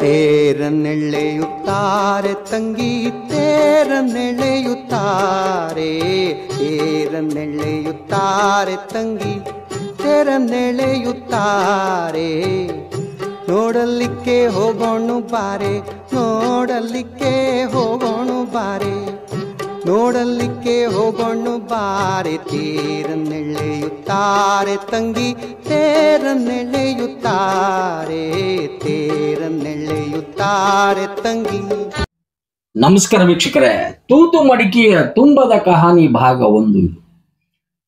ತೇರನ್ನೆಳೆಯುತ್ತಾರೆ ತಂಗಿ ತೇರನ್ನೆಳೆಯುತ್ತಾರೆ, ತೇರನ್ನೆಳೆಯುತ್ತಾರೆ ತಂಗಿ ತೇರನ್ನೆಳೆಯುತ್ತಾರೆ. ನೋಡಲಿಕ್ಕೆ ಹೋಗೋಣ ಬಾರೆ, ನೋಡಲಿಕ್ಕೆ ಹೋಗೋಣ ಬಾರೆ, ನೋಡಲಿಕ್ಕೆ ಹೋಗೋಣ ಬಾರೆ. ತೇರನ್ನೆಳೆಯುತ್ತಾರೆ ತಂಗಿ ತೇರನ್ನೆಳೆಯುತ್ತಾರೆ, ತೇರನ್ನೆಳೆಯುತ್ತಾರೆ ತಂಗಿ. ನಮಸ್ಕಾರ ವೀಕ್ಷಕರೇ, ತೂತು ಮಡಿಕೆಯ ತುಂಬದ ಕಹಾನಿ ಭಾಗ 1 ಇದು.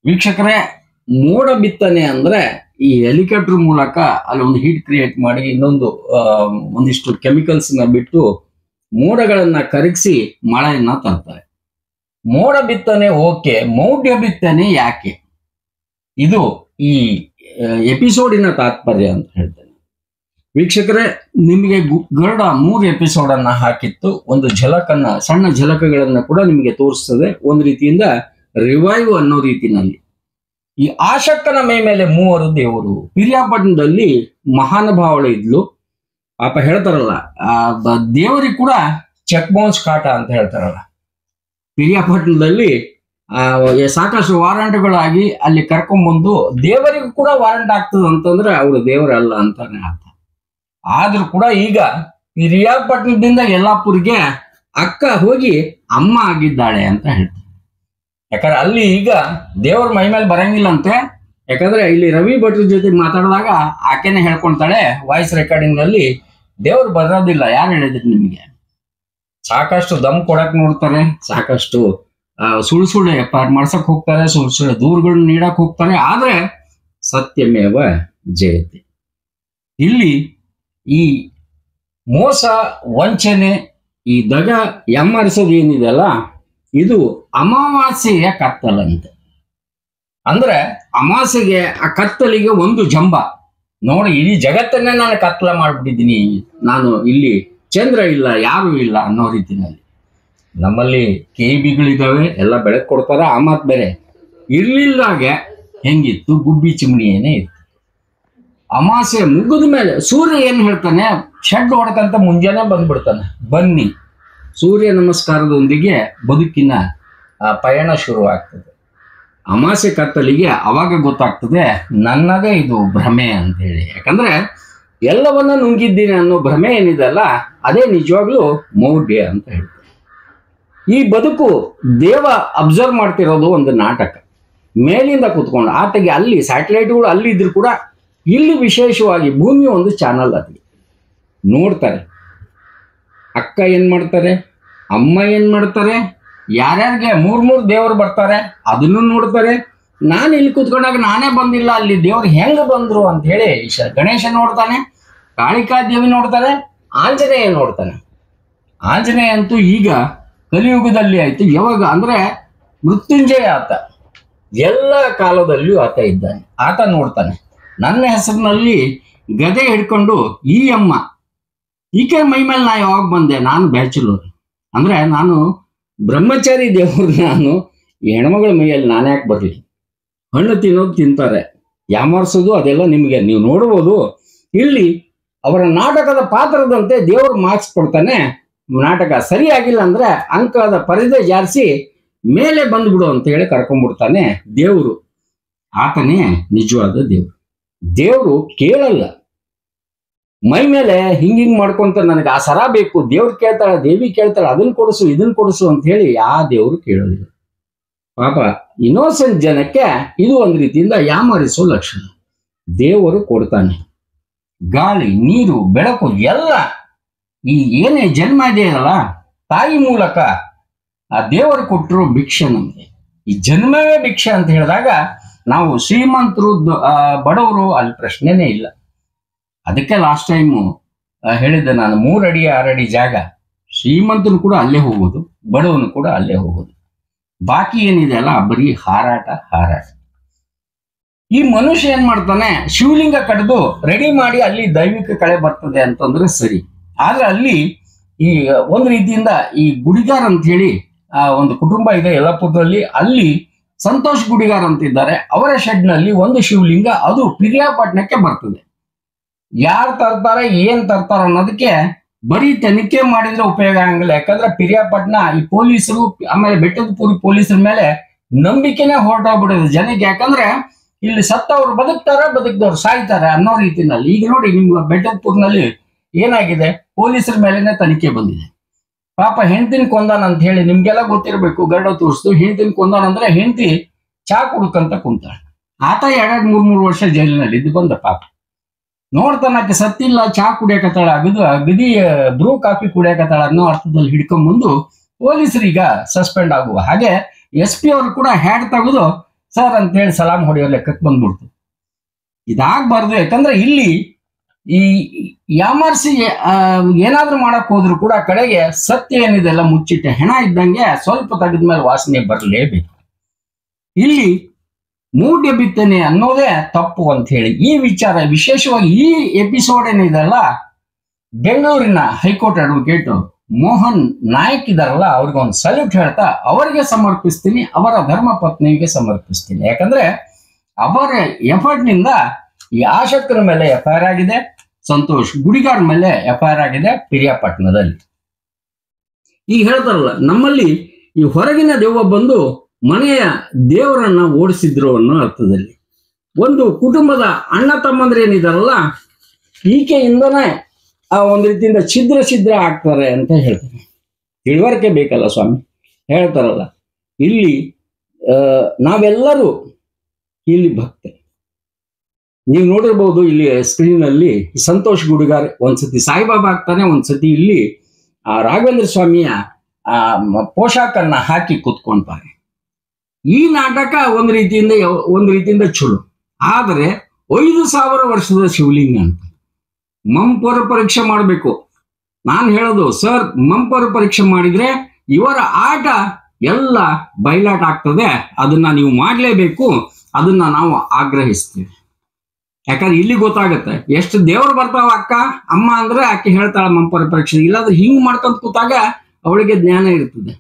ವೀಕ್ಷಕರೇ, ಮೋಡ ಬಿತ್ತನೆ ಅಂದ್ರೆ ಈ ಹೆಲಿಕಾಪ್ಟರ್ ಮೂಲಕ ಅಲ್ಲಿ ಒಂದು ಹೀಟ್ ಕ್ರಿಯೇಟ್ ಮಾಡಿ ಒಂದಿಷ್ಟು ಕೆಮಿಕಲ್ಸ್ ನ ಬಿಟ್ಟು ಮೋಡಗಳನ್ನ ಕರಗಿಸಿ ಮಳೆಯನ್ನ ತರ್ತಾರೆ. ಮೋಡ ಬಿತ್ತನೆ ಓಕೆ, ಮೌಢ್ಯ ಬಿತ್ತನೆ ಯಾಕೆ? ಇದು ಈ ಎಪಿಸೋಡಿನ ತಾತ್ಪರ್ಯ ಅಂತ ಹೇಳ್ತೇನೆ. ವೀಕ್ಷಕರೇ, ನಿಮಗೆ ಗರುಡ 3 ಎಪಿಸೋಡ್ ಅನ್ನ ಹಾಕಿತ್ತು. ಒಂದು ಝಲಕನ್ನ, ಸಣ್ಣ ಝಲಕಗಳನ್ನ ಕೂಡ ನಿಮಗೆ ತೋರಿಸ್ತದೆ, ಒಂದು ರೀತಿಯಿಂದ ರಿವೈವ್ ಅನ್ನೋ ರೀತಿನಲ್ಲಿ. ಈ ಆಶಕ್ಕನ ಮೈ ಮೇಲೆ 3 ದೇವರು. ಪಿರಿಯಾಪಟ್ಟಣದಲ್ಲಿ ಮಹಾನುಭಾವಳು ಇದ್ಲು. ಪಾಪ ಹೇಳ್ತಾರಲ್ಲ, ದೇವರಿಗೆ ಕೂಡ ಚೆಕ್ ಬೌನ್ಸ್ ಕಾಟ ಅಂತ ಹೇಳ್ತಾರಲ್ಲ. ಪಿರಿಯಾಪಟ್ಟಣದಲ್ಲಿ ಸಾಕಷ್ಟು ವಾರಂಟ್ಗಳಾಗಿ ಅಲ್ಲಿ ಕರ್ಕೊಂಡ್ಬಂದು ದೇವರಿಗೂ ಕೂಡ ವಾರಂಟ್ ಆಗ್ತದೆ ಅಂತಂದ್ರೆ ಅವರು ದೇವರಲ್ಲ ಅಂತಾನೆ ಅರ್ಥ. ಆದ್ರೂ ಕೂಡ ಈಗ ಪಿರಿಯಾಪಟ್ಟಣದಿಂದ ಯಲ್ಲಾಪುರಿಗೆ ಅಕ್ಕ ಹೋಗಿ ಅಮ್ಮ ಆಗಿದ್ದಾಳೆ ಅಂತ ಹೇಳ್ತಾರೆ. ಯಾಕಂದ್ರೆ ಅಲ್ಲಿ ಈಗ ದೇವ್ರ ಮೈ ಮೇಲೆ ಬರಂಗಿಲ್ಲಂತೆ. ಯಾಕಂದ್ರೆ ಇಲ್ಲಿ ರವಿ ಭಟ್ರ ಜೊತೆ ಮಾತಾಡಿದಾಗ ಆಕೆನೆ ಹೇಳ್ಕೊಳ್ತಾಳೆ ವಾಯ್ಸ್ ರೆಕಾರ್ಡಿಂಗ್ ನಲ್ಲಿ, ದೇವ್ರು ಬರೋದಿಲ್ಲ. ಯಾರು ಹೇಳಿದ್ರಿ ನಿಮಗೆ? ಸಾಕಷ್ಟು ದಮ್ ಕೊಡಕ್ ನೋಡ್ತಾರೆ, ಸಾಕಷ್ಟು ಸುಳ್ಳು ಎಫ್ಐಆರ್ ಮಾಡ್ಸಕ್ ಹೋಗ್ತಾರೆ, ಸುಳ್ಳು ದೂರುಗಳನ್ನ ನೀಡಕ್ ಹೋಗ್ತಾರೆ. ಆದ್ರೆ ಸತ್ಯಮೇವ ಜಯತೆ. ಇಲ್ಲಿ ಈ ಮೋಸ, ವಂಚನೆ, ಈ ದಗ ಯಮ್ಮರಿಸೋದು ಏನಿದೆಯಲ್ಲ, ಇದು ಅಮಾವಾಸ್ಯೆಯ ಕತ್ತಲಂತೆ. ಅಂದ್ರೆ ಅಮಾವಾಸ್ಯೆಗೆ ಆ ಕತ್ತಲಿಗೆ ಒಂದು ಜಂಬ ನೋಡಿ, ಇಡೀ ಜಗತ್ತನ್ನೇ ನಾನು ಕತ್ತಲ ಮಾಡ್ಬಿಟ್ಟಿದ್ದೀನಿ, ನಾನು ಇಲ್ಲಿ ಚಂದ್ರ ಇಲ್ಲ, ಯಾರು ಇಲ್ಲ ಅನ್ನೋ ರೀತಿನಲ್ಲಿ. ನಮ್ಮಲ್ಲಿ KBಗಳಿದಾವೆ, ಎಲ್ಲ ಬೆಳಕು ಕೊಡ್ತಾರೆ. ಆ ಮಾತು ಬೇರೆ. ಇರ್ಲಿಲ್ಲಾಗೆ ಹೆಂಗಿತ್ತು, ಗುಬ್ಬಿ ಚಿಮಣಿಯೇನೆ ಇತ್ತು. ಅಮಾವಾಸ್ಯೆ ಮುಗಿದ ಮೇಲೆ ಸೂರ್ಯ ಏನ್ ಹೇಳ್ತಾನೆ, ಶೆಡ್ ಹೊಡ್ಕಂತ ಮುಂಜಾನೆ ಬಂದ್ಬಿಡ್ತಾನೆ. ಬನ್ನಿ, ಸೂರ್ಯ ನಮಸ್ಕಾರದೊಂದಿಗೆ ಬದುಕಿನ ಪಯಣ ಶುರುವಾಗ್ತದೆ. ಅಮಾವಾಸ್ಯೆ ಕತ್ತಲಿಗೆ ಅವಾಗ ಗೊತ್ತಾಗ್ತದೆ ನನ್ನದೇ ಇದು ಭ್ರಮೆ ಅಂತ ಹೇಳಿ. ಯಾಕಂದ್ರೆ ಎಲ್ಲವನ್ನ ನುಂಗಿದ್ದೀನಿ ಅನ್ನೋ ಭ್ರಮೆ ಏನಿದೆಲ್ಲ, ಅದೇ ನಿಜವಾಗ್ಲೂ ಮೌಢ್ಯ ಅಂತ ಹೇಳ್ತಾರೆ. ಈ ಬದುಕು ದೇವ ಅಬ್ಸರ್ವ್ ಮಾಡ್ತಿರೋದು ಒಂದು ನಾಟಕ. ಮೇಲಿಂದ ಕೂತ್ಕೊಂಡು ಆತಗೆ ಅಲ್ಲಿ ಸ್ಯಾಟಲೈಟ್ಗಳು ಅಲ್ಲಿ ಇದ್ರು ಕೂಡ ಇಲ್ಲಿ ವಿಶೇಷವಾಗಿ ಭೂಮಿ ಒಂದು ಚಾನಲ್ ಅದಕ್ಕೆ ನೋಡ್ತಾರೆ. ಅಕ್ಕ ಏನ್ ಮಾಡ್ತಾರೆ, ಅಮ್ಮ ಏನ್ ಮಾಡ್ತಾರೆ, ಯಾರ್ಯಾರಿಗೆ 3 ದೇವರು ಬರ್ತಾರೆ ಅದನ್ನು ನೋಡ್ತಾರೆ. ನಾನು ಇಲ್ಲಿ ಕೂತ್ಕೊಂಡಾಗ ನಾನೇ ಬಂದಿಲ್ಲ, ಅಲ್ಲಿ ದೇವ್ರು ಹೆಂಗ ಬಂದ್ರು ಅಂತ ಹೇಳಿ ಗಣೇಶ ನೋಡ್ತಾನೆ, ಕಾಳಿಕಾ ದೇವಿ ನೋಡ್ತಾರೆ, ಆಂಜನೇಯ ನೋಡ್ತಾನೆ. ಆಂಜನೇಯ ಅಂತೂ ಈಗ ಕಲಿಯುಗದಲ್ಲಿ ಆಯ್ತು. ಯಾವಾಗ ಅಂದ್ರೆ ಮೃತ್ಯುಂಜಯ ಆತ, ಎಲ್ಲ ಕಾಲದಲ್ಲಿಯೂ ಆತ ಇದ್ದಾನೆ. ಆತ ನೋಡ್ತಾನೆ. ನನ್ನ ಹೆಸರಿನಲ್ಲಿ ಗದೆ ಹಿಡ್ಕೊಂಡು ಈ ಅಮ್ಮ, ಈಕೆ ಮೈ ಮೇಲೆ ನಾ ಯಾವಾಗ ಬಂದೆ, ನಾನು ಬ್ಯಾಚುಲರ್ ಅಂದ್ರೆ ನಾನು ಬ್ರಹ್ಮಚಾರಿ ದೇವ್ರು. ನಾನು ಹೆಣ್ಮಗಳ ಮೈಯಲ್ಲಿ ನಾನು ಯಾಕೆ ಬರ್ಲಿ? ಹಣ್ಣು ತಿನ್ನೋದು ತಿಂತಾರೆ, ಯಾಮಾರಿಸೋದು ಅದೆಲ್ಲ ನಿಮಗೆ ನೀವು ನೋಡ್ಬೋದು. ಇಲ್ಲಿ ಅವರ ನಾಟಕದ ಪಾತ್ರದಂತೆ ದೇವರು ಮಾರ್ಕ್ಸ್ ಕೊಡ್ತಾನೆ. ನಾಟಕ ಸರಿಯಾಗಿಲ್ಲ ಅಂದ್ರೆ ಅಂಕದ ಪರದೆ ಜಾರಿಸಿ ಮೇಲೆ ಬಂದ್ಬಿಡು ಅಂತ ಹೇಳಿ ಕರ್ಕೊಂಡ್ಬಿಡ್ತಾನೆ ದೇವರು. ಆತನೇ ನಿಜವಾದ ದೇವ್ರು. ದೇವ್ರು ಕೇಳಲ್ಲ, ಮೈ ಮೇಲೆ ಹಿಂಗಿಂಗ್ ಮಾಡ್ಕೊಂತ ನನಗೆ ಆ ಸರ ಬೇಕು, ದೇವ್ರು ಕೇಳ್ತಾಳೆ, ದೇವಿ ಕೇಳ್ತಾಳೆ, ಅದನ್ನ ಕೊಡಿಸು ಇದನ್ನ ಕೊಡಿಸು ಅಂತ ಹೇಳಿ ಯಾವ ದೇವ್ರು ಕೇಳೋದಿಲ್ಲ. ಪಾಪ ಇನ್ನೋಸೆಂಟ್ ಜನಕ್ಕೆ ಇದು ಒಂದು ರೀತಿಯಿಂದ ಯಾಮಾರಿಸೋ ಲಕ್ಷಣ. ದೇವರು ಕೊಡ್ತಾನೆ. ಗಾಳಿ, ನೀರು, ಬೆಳಕು ಎಲ್ಲ ಈ ಏನೇ ಜನ್ಮ ಇದೆಯಲ್ಲ, ತಾಯಿ ಮೂಲಕ ಆ ದೇವರು ಕೊಟ್ಟರು ಭಿಕ್ಷೆ ನಮಗೆ. ಈ ಜನ್ಮವೇ ಭಿಕ್ಷೆ ಅಂತ ಹೇಳಿದಾಗ ನಾವು ಶ್ರೀಮಂತರು ಬಡವರು ಅಲ್ಲಿ ಪ್ರಶ್ನೆನೇ ಇಲ್ಲ. ಅದಕ್ಕೆ ಲಾಸ್ಟ್ ಟೈಮು ಹೇಳಿದ್ದೆ ನಾನು, 3 ಅಡಿ 6 ಅಡಿ ಜಾಗ, ಶ್ರೀಮಂತನು ಕೂಡ ಅಲ್ಲೇ ಹೋಗೋದು, ಬಡವನು ಕೂಡ ಅಲ್ಲೇ ಹೋಗೋದು. ಬಾಕಿ ಏನಿದೆ ಅಲ್ಲ ಬರೀ ಹಾರಾಟ. ಈ ಮನುಷ್ಯ ಏನ್ ಮಾಡ್ತಾನೆ, ಶಿವಲಿಂಗ ಕಡ್ದು ರೆಡಿ ಮಾಡಿ ಅಲ್ಲಿ ದೈವಿಕ ಕಳೆ ಬರ್ತದೆ ಅಂತಂದ್ರೆ ಸರಿ. ಆದ್ರೆ ಅಲ್ಲಿ ಈ ಒಂದು ರೀತಿಯಿಂದ ಈ ಗುಡಿಗಾರ್ ಅಂತ ಹೇಳಿ ಒಂದು ಕುಟುಂಬ ಇದೆ ಯಲ್ಲಾಪುರದಲ್ಲಿ. ಅಲ್ಲಿ ಸಂತೋಷ್ ಗುಡಿಗಾರ್ ಅಂತ ಇದ್ದಾರೆ. ಅವರ ಶೆಡ್ ನಲ್ಲಿ ಒಂದು ಶಿವಲಿಂಗ, ಅದು ಪಿರಿಯಾಪಟ್ಟಣಕ್ಕೆ ಬರ್ತದೆ. ಯಾರು ತರ್ತಾರೆ, ಏನ್ ತರ್ತಾರ ಅನ್ನೋದಕ್ಕೆ ಬರೀ ತನಿಖೆ ಮಾಡಿದ್ರೆ ಉಪಯೋಗ ಆಗಂಗಿಲ್ಲ. ಯಾಕಂದ್ರೆ ಪಿರಿಯಾಪಟ್ಟಣ ಈ ಪೊಲೀಸರು ಆಮೇಲೆ ಬೆಟ್ಟದಪುರಿ ಪೊಲೀಸರ ಮೇಲೆ ನಂಬಿಕೆನೆ ಹೊರಟೋಗ್ಬಿಡಿದೆ ಜನಕ್ಕೆ. ಯಾಕಂದ್ರೆ ಇಲ್ಲಿ ಸತ್ತವ್ರು ಬದುಕ್ದವ್ರು ಸಾಯ್ತಾರೆ ಅನ್ನೋ ರೀತಿನಲ್ಲಿ. ಈಗ ನೋಡಿ ನಿಮ್ಗೆ ಬೆಟ್ಟದಪುರ್ನಲ್ಲಿ ಏನಾಗಿದೆ, ಪೊಲೀಸರ ಮೇಲೆನೆ ತನಿಖೆ ಬಂದಿದೆ. ಪಾಪ ಹೆಂಡತಿನ ಕೊಂದಾನ ಅಂತ ಹೇಳಿ ನಿಮ್ಗೆಲ್ಲ ಗೊತ್ತಿರ್ಬೇಕು. ಗರುಡ ತೋರಿಸ್ತು ಹೆಂಡತಿನ ಕೊಂದಾನ ಅಂದ್ರೆ ಹೆಂಡತಿ ಚಾ ಕುಡ್ಕಂತ ಕುಂತಾಳ. ಆತ 2-3 ವರ್ಷ ಜೈಲಿನಲ್ಲಿ ಇದು ಬಂದ. ಪಾಪ ನೋಡ್ತಾನಕ್ಕೆ ಸತ್ತಿಲ್ಲ, ಚಾ ಕುಡಿಯಕತ್ತಾಳ, ಅಗದಿ ಬ್ರೂ ಕಾಫಿ ಕುಡಿಯಕತ್ತಾಳ ಅನ್ನೋ ಅರ್ಥದಲ್ಲಿ ಹಿಡ್ಕೊಂಡ್ಬಂದು ಪೊಲೀಸರೀಗ ಸಸ್ಪೆಂಡ್ ಆಗುವ ಹಾಗೆ SP ಅವರು ಕೂಡ ಹ್ಯಾಡ್ ತೆಗೆದು ಸರ್ ಅಂತ ಹೇಳಿ ಸಲಾಂ ಹೊಡೆಯೋ ಲೆಕ್ಕಕ್ಕೆ ಬಂದ್ಬಿಡ್ತು. ಇದಾಗಬಾರ್ದು. ಯಾಕಂದ್ರೆ ಇಲ್ಲಿ ಈ ಯಾಮರ್ಸಿ ಏನಾದ್ರೂ ಮಾಡಕ್ ಹೋದ್ರು ಕೂಡ ಕಡೆಗೆ ಸತ್ಯ ಏನಿದೆ ಎಲ್ಲ ಮುಚ್ಚಿಟ್ಟ ಹೆಣ ಇದ್ದಂಗೆ ಸ್ವಲ್ಪ ತೆಗೆದ್ಮೇಲೆ ವಾಸನೆ ಬರಲೇಬೇಕು. ಇಲ್ಲಿ ಮೂಢ್ಯ ಬಿತ್ತನೆ ಅನ್ನೋದೇ ತಪ್ಪು ಅಂತ ಹೇಳಿ ಈ ವಿಚಾರ ವಿಶೇಷವಾಗಿ ಈ ಎಪಿಸೋಡ್ ಏನಿದೆಲ್ಲ ಬೆಂಗಳೂರಿನ ಹೈಕೋರ್ಟ್ ಅಡ್ವೊಕೇಟ್ ಮೋಹನ್ ನಾಯಕ್ ಇದಾರಲ್ಲ ಅವ್ರಿಗೆ ಒಂದು ಸಲ್ಯೂಟ್ ಹೇಳ್ತಾ ಅವರಿಗೆ ಸಮರ್ಪಿಸ್ತೀನಿ, ಅವರ ಧರ್ಮ ಪತ್ನಿಗೆ ಸಮರ್ಪಿಸ್ತೀನಿ. ಯಾಕಂದ್ರೆ ಅವರ ಎಫರ್ಟ್ ನಿಂದ ಈ ಆಶಕ್ತರ ಮೇಲೆ FIR ಆಗಿದೆ, ಸಂತೋಷ್ ಗುಡಿಗಾರ್ ಮೇಲೆ FIR ಆಗಿದೆ ಪಿರಿಯಾಪಟ್ಟಣದಲ್ಲಿ. ಈಗ ಹೇಳ್ತಾರಲ್ಲ ನಮ್ಮಲ್ಲಿ ಈ ಹೊರಗಿನ ದೆವ್ವ ಬಂದು ಮನೆಯ ದೇವರನ್ನ ಓಡಿಸಿದ್ರು ಅನ್ನೋ ಅರ್ಥದಲ್ಲಿ ಒಂದು ಕುಟುಂಬದ ಅಣ್ಣ ತಮ್ಮಂದ್ರೇನಿದಾರಲ್ಲ ಈಕೆಯಿಂದನೇ ಆ ಒಂದು ರೀತಿಯಿಂದ ಛಿದ್ರ ಆಗ್ತಾರೆ ಅಂತ ಹೇಳ್ತಾರೆ. ತಿಳುವಳಿಕೆ ಬೇಕಲ್ಲ ಸ್ವಾಮಿ. ಹೇಳ್ತಾರಲ್ಲ ಇಲ್ಲಿ ನಾವೆಲ್ಲರೂ ಇಲ್ಲಿ ಭಕ್ತರು. ನೀವು ನೋಡಿರ್ಬಹುದು ಇಲ್ಲಿ ಸ್ಕ್ರೀನ್ ಅಲ್ಲಿ ಸಂತೋಷ್ ಗುಡಿಗಾರ್ ಒಂದ್ಸತಿ ಸಾಯಿಬಾಬಾ ಆಗ್ತಾನೆ, ಒಂದ್ಸತಿ ಇಲ್ಲಿ ರಾಘವೇಂದ್ರ ಸ್ವಾಮಿಯ ಪೋಷಾಕನ್ನ ಹಾಕಿ ಕೂತ್ಕೊಂತಾರೆ. ಈ ನಾಟಕ ಒಂದು ರೀತಿಯಿಂದ ಚಲೋ. ಆದರೆ 5,000 ವರ್ಷದ ಶಿವಲಿಂಗ ಅಂತ ಮಂಪರ ಪರೀಕ್ಷೆ ಮಾಡಬೇಕು. ನಾನು ಹೇಳೋದು ಸರ್, ಮಂಪರ ಪರೀಕ್ಷೆ ಮಾಡಿದ್ರೆ ಇವರ ಆಟ ಎಲ್ಲ ಬಯಲಾಟ ಆಗ್ತದೆ. ಅದನ್ನ ನೀವು ಮಾಡಲೇಬೇಕು, ಅದನ್ನ ನಾವು ಆಗ್ರಹಿಸ್ತೀವಿ. ಯಾಕಂದ್ರೆ ಇಲ್ಲಿ ಗೊತ್ತಾಗತ್ತೆ ಎಷ್ಟು ದೇವರು ಬರ್ತಾವ ಅಕ್ಕ ಅಮ್ಮ ಅಂದ್ರೆ ಆಕೆ ಹೇಳ್ತಾಳ ಮಂಪರ ಪರೀಕ್ಷೆ. ಇಲ್ಲಾಂದ್ರೆ ಹಿಂಗ್ ಮಾಡ್ಕೊಂತ ಕೂತಾಗ ಅವಳಿಗೆ ಜ್ಞಾನ ಇರ್ತದೆ.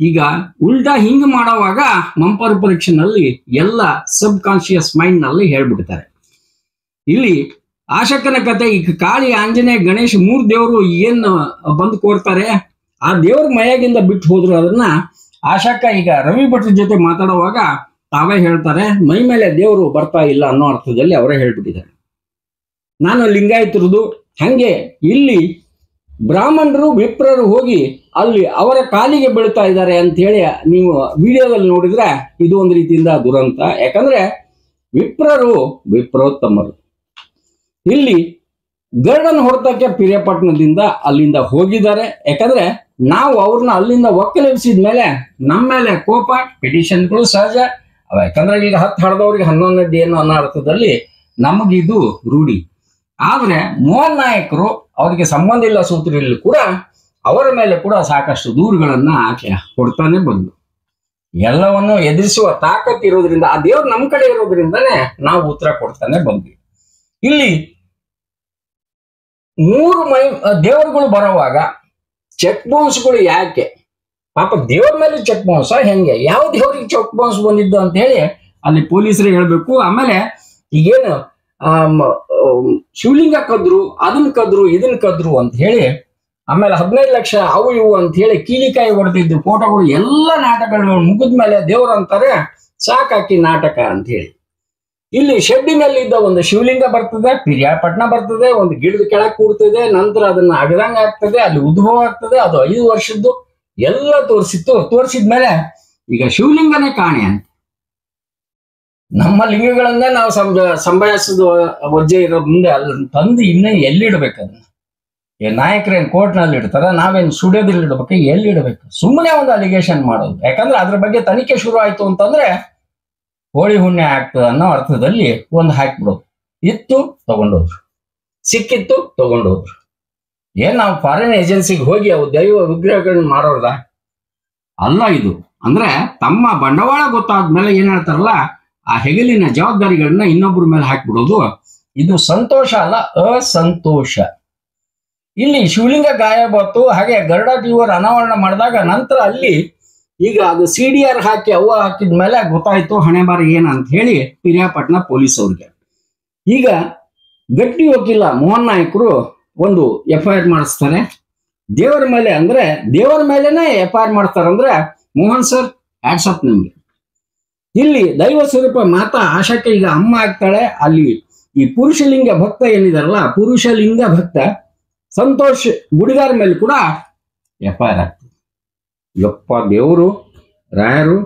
ಈಗ ಉಲ್ಟಾ ಹಿಂಗ್ ಮಾಡೋವಾಗ ಮಂಪರ ಪರೀಕ್ಷೆನಲ್ಲಿ ಎಲ್ಲ ಸಬ್ ಕಾನ್ಶಿಯಸ್ ಮೈಂಡ್ ನಲ್ಲಿ ಹೇಳ್ಬಿಡ್ತಾರೆ. ಇಲ್ಲಿ ಆಶಕ್ಕನ ಕತೆ, ಈಗ ಕಾಳಿ, ಆಂಜನೇಯ, ಗಣೇಶ್ 3 ದೇವರು ಏನ್ ಬಂದು ಕೋರ್ತಾರೆ, ಆ ದೇವ್ರ ಮೈಯಾಗಿಂದ ಬಿಟ್ಟು ಹೋದ್ರು. ಅದನ್ನ ಆಶಕ್ಕ ಈಗ ರವಿ ಭಟ್ರ ಜೊತೆ ಮಾತಾಡುವಾಗ ತಾವೇ ಹೇಳ್ತಾರೆ, ಮೈ ಮೇಲೆ ದೇವರು ಬರ್ತಾ ಇಲ್ಲ ಅನ್ನೋ ಅರ್ಥದಲ್ಲಿ ಅವರೇ ಹೇಳ್ಬಿಟ್ಟಿದ್ದಾರೆ. ನಾನು ಲಿಂಗಾಯತರದು ಹಂಗೆ ಇಲ್ಲಿ ಬ್ರಾಹ್ಮಣರು ವಿಪ್ರರು ಹೋಗಿ ಅಲ್ಲಿ ಅವರ ಕಾಲಿಗೆ ಬೀಳ್ತಾ ಇದ್ದಾರೆ ಅಂತ ಹೇಳಿ ನೀವು ವಿಡಿಯೋದಲ್ಲಿ ನೋಡಿದ್ರೆ ಇದು ಒಂದು ರೀತಿಯಿಂದ ದುರಂತ. ಯಾಕಂದ್ರೆ ವಿಪ್ರೋತ್ತಮರು ಇಲ್ಲಿ ಗರುಡನ ಹೊರತಕ್ಕೆ ಪಿರಿಯಾಪಟ್ಟಣದಿಂದ ಅಲ್ಲಿಂದ ಹೋಗಿದ್ದಾರೆ. ಯಾಕಂದ್ರೆ ನಾವು ಅವ್ರನ್ನ ಅಲ್ಲಿಂದ ಒಕ್ಕಲೆಬ್ಸಿದ್ಮೇಲೆ ನಮ್ಮ ಮೇಲೆ ಕೋಪ, ಪಿಟಿಷನ್ಗಳು ಸಹಜ. ಯಾಕಂದ್ರೆ ಈಗ 10 ಹಡ್ದವ್ರಿಗೆ 11ನೇದ್ದು ಏನು ಅನ್ನೋ ಅರ್ಥದಲ್ಲಿ ನಮಗಿದು ರೂಢಿ. ಆದ್ರೆ ಮೋಹನ್ ನಾಯಕರು ಅವರಿಗೆ ಸಂಬಂಧ ಇಲ್ಲ ಸೂತ್ರದಲ್ಲಿ ಕೂಡ ಅವರ ಮೇಲೆ ಕೂಡ ಸಾಕಷ್ಟು ದೂರುಗಳನ್ನ ಆಕೆ ಕೊಡ್ತಾನೆ ಬಂದು ಎಲ್ಲವನ್ನು ಎದುರಿಸುವ ತಾಕತ್ ಇರೋದ್ರಿಂದ, ಆ ದೇವ್ರು ನಮ್ಮ ಕಡೆ ಇರೋದ್ರಿಂದನೇ ನಾವು ಉತ್ತರ ಕೊಡ್ತಾನೆ ಬಂದ್ವಿ. ಇಲ್ಲಿ 3 ದೇವರುಗಳು ಬರೋವಾಗ ಚೆಕ್ ಬೌನ್ಸ್ಗಳು ಯಾಕೆ? ಪಾಪ ದೇವ್ರ ಮೇಲೆ ಚೆಕ್ ಬೌನ್ಸ್ ಹೆಂಗೆ, ಯಾವ ದೇವ್ರಿಗೆ ಚೆಕ್ ಬೌನ್ಸ್ ಬಂದಿದ್ದು ಅಂತ ಹೇಳಿ ಅಲ್ಲಿ ಪೊಲೀಸರಿಗೆ ಹೇಳ್ಬೇಕು. ಆಮೇಲೆ ಈಗೇನು ಶಿವಲಿಂಗ ಕದ್ರು, ಅದನ್ನ ಕದ್ರು, ಇದನ್ನ ಕದ್ರು ಅಂತ ಹೇಳಿ ಆಮೇಲೆ 15 ಲಕ್ಷ ಅವು ಇವು ಅಂತ ಹೇಳಿ ಕೀಲಿಕಾಯಿ ಹೊಡೆದಿದ್ದು ಫೋಟೋಗಳು ಎಲ್ಲ ನಾಟಕಗಳು ಮುಗಿದ್ಮೇಲೆ ದೇವ್ರು ಅಂತಾರೆ ಸಾಕಾಕಿ ನಾಟಕ ಅಂತ ಹೇಳಿ. ಇಲ್ಲಿ ಶೆಡ್ಡಿನಲ್ಲಿ ಇದ್ದ ಒಂದು ಶಿವಲಿಂಗ ಬರ್ತದೆ, ಪಿರಿಯಾಪಟ್ಟಣ ಬರ್ತದೆ, ಒಂದು ಗಿಡದ ಕೆಳಗೆ ಕೂಡ್ತದೆ, ನಂತರ ಅದನ್ನ ಅಗದಂಗ ಆಗ್ತದೆ, ಅಲ್ಲಿ ಉದ್ಭವ ಆಗ್ತದೆ. ಅದು 5 ವರ್ಷದ್ದು ಎಲ್ಲ ತೋರಿಸಿದ್ಮೇಲೆ ಈಗ ಶಿವಲಿಂಗನೇ ಕಾಣೆ ಅಂತ ನಮ್ಮ ಲಿಂಗಗಳನ್ನೇ ನಾವು ಸಂಭಾಯಿಸೋದು ವಜ್ಜೆ ಇರೋ ಮುಂದೆ ಅಲ್ಲಿ ತಂದು ಇನ್ನೇ ಎಲ್ಲಿಡ್ಬೇಕು? ಅದನ್ನ ನಾಯಕರೇನು ಕೋರ್ಟ್ನಲ್ಲಿ ಇಡ್ತಾರ, ನಾವೇನು ಸ್ಟುಡಿಯೋದಲ್ಲಿ ಇಡ್ಬೇಕು? ಎಲ್ಲಿ ಇಡಬೇಕು? ಸುಮ್ಮನೆ ಒಂದು ಅಲಿಗೇಷನ್ ಮಾಡೋದು. ಯಾಕಂದ್ರೆ ಅದ್ರ ಬಗ್ಗೆ ತನಿಖೆ ಶುರು ಆಯ್ತು ಅಂತಂದ್ರೆ ಹೋಳಿ ಹುಣ್ಣಿಮೆ ಆಗ್ತದೆ ಅನ್ನೋ ಅರ್ಥದಲ್ಲಿ ಒಂದು ಹಾಕ್ಬಿಡೋದು. ಇತ್ತು ತಗೊಂಡೋದ್ರು, ಸಿಕ್ಕಿತ್ತು ತಗೊಂಡೋದ್ರು. ಏನ್ ನಾವು ಫಾರಿನ್ ಏಜೆನ್ಸಿಗೆ ಹೋಗಿ ಅವು ದೈವ ವಿಗ್ರಹಗಳನ್ನ ಮಾರೋದ ಅಲ್ಲ ಇದು. ಅಂದ್ರೆ ತಮ್ಮ ಬಂಡವಾಳ ಗೊತ್ತಾದ್ಮೇಲೆ ಏನ್ ಹೇಳ್ತಾರಲ್ಲ, ಆ ಹೆಗಲಿನ ಜವಾಬ್ದಾರಿಗಳನ್ನ ಇನ್ನೊಬ್ಬರ ಮೇಲೆ ಹಾಕ್ಬಿಡೋದು. ಇದು ಸಂತೋಷ ಅಲ್ಲ, ಅಸಂತೋಷ. ಇಲ್ಲಿ ಶಿವಲಿಂಗ ಗಾಯಬಾತು, ಹಾಗೆ ಗರುಡ ಟಿವರ್ ಅನಾವರಣ ಮಾಡಿದಾಗ ನಂತರ ಅಲ್ಲಿ ಈಗ ಅದು CDR ಹಾಕಿ ಅವ್ವ ಹಾಕಿದ್ಮೇಲೆ ಗೊತ್ತಾಯ್ತು ಹಣೆ ಬಾರ ಏನಂತ ಹೇಳಿ ಪಿರಿಯಾಪಟ್ಟಣ ಪೊಲೀಸ್ ಅವ್ರಿಗೆ. ಈಗ ಗಟ್ಟಿ ವಕೀಲ ಮೋಹನ್ ನಾಯಕರು ಒಂದು FIR ಮಾಡಿಸ್ತಾರೆ. ದೇವರ ಮೇಲೆ ಅಂದ್ರೆ ದೇವರ ಮೇಲೆನೆ FIR ಮಾಡ್ತಾರೆ ಅಂದ್ರೆ ಮೋಹನ್ ಸರ್ ಹ್ಯಾಟ್ಸಪ್ ನಿಮ್ಗೆ. ಇಲ್ಲಿ ದೈವ ಸ್ವರೂಪ ಮಾತಾ ಆಶಾಕ್ಕೆ ಈಗ ಅಮ್ಮ ಆಗ್ತಾಳೆ. ಅಲ್ಲಿ ಈ ಪುರುಷಲಿಂಗ ಭಕ್ತ ಏನಿದಾರಲ್ಲ, ಪುರುಷಲಿಂಗ ಭಕ್ತ ಸಂತೋಷ್ ಗುಡಿಗಾರ ಮೇಲೆ ಕೂಡ FIR ಆಗ್ತದೆ. ಯಪ್ಪ ದೇವರು, ರಾಯರು,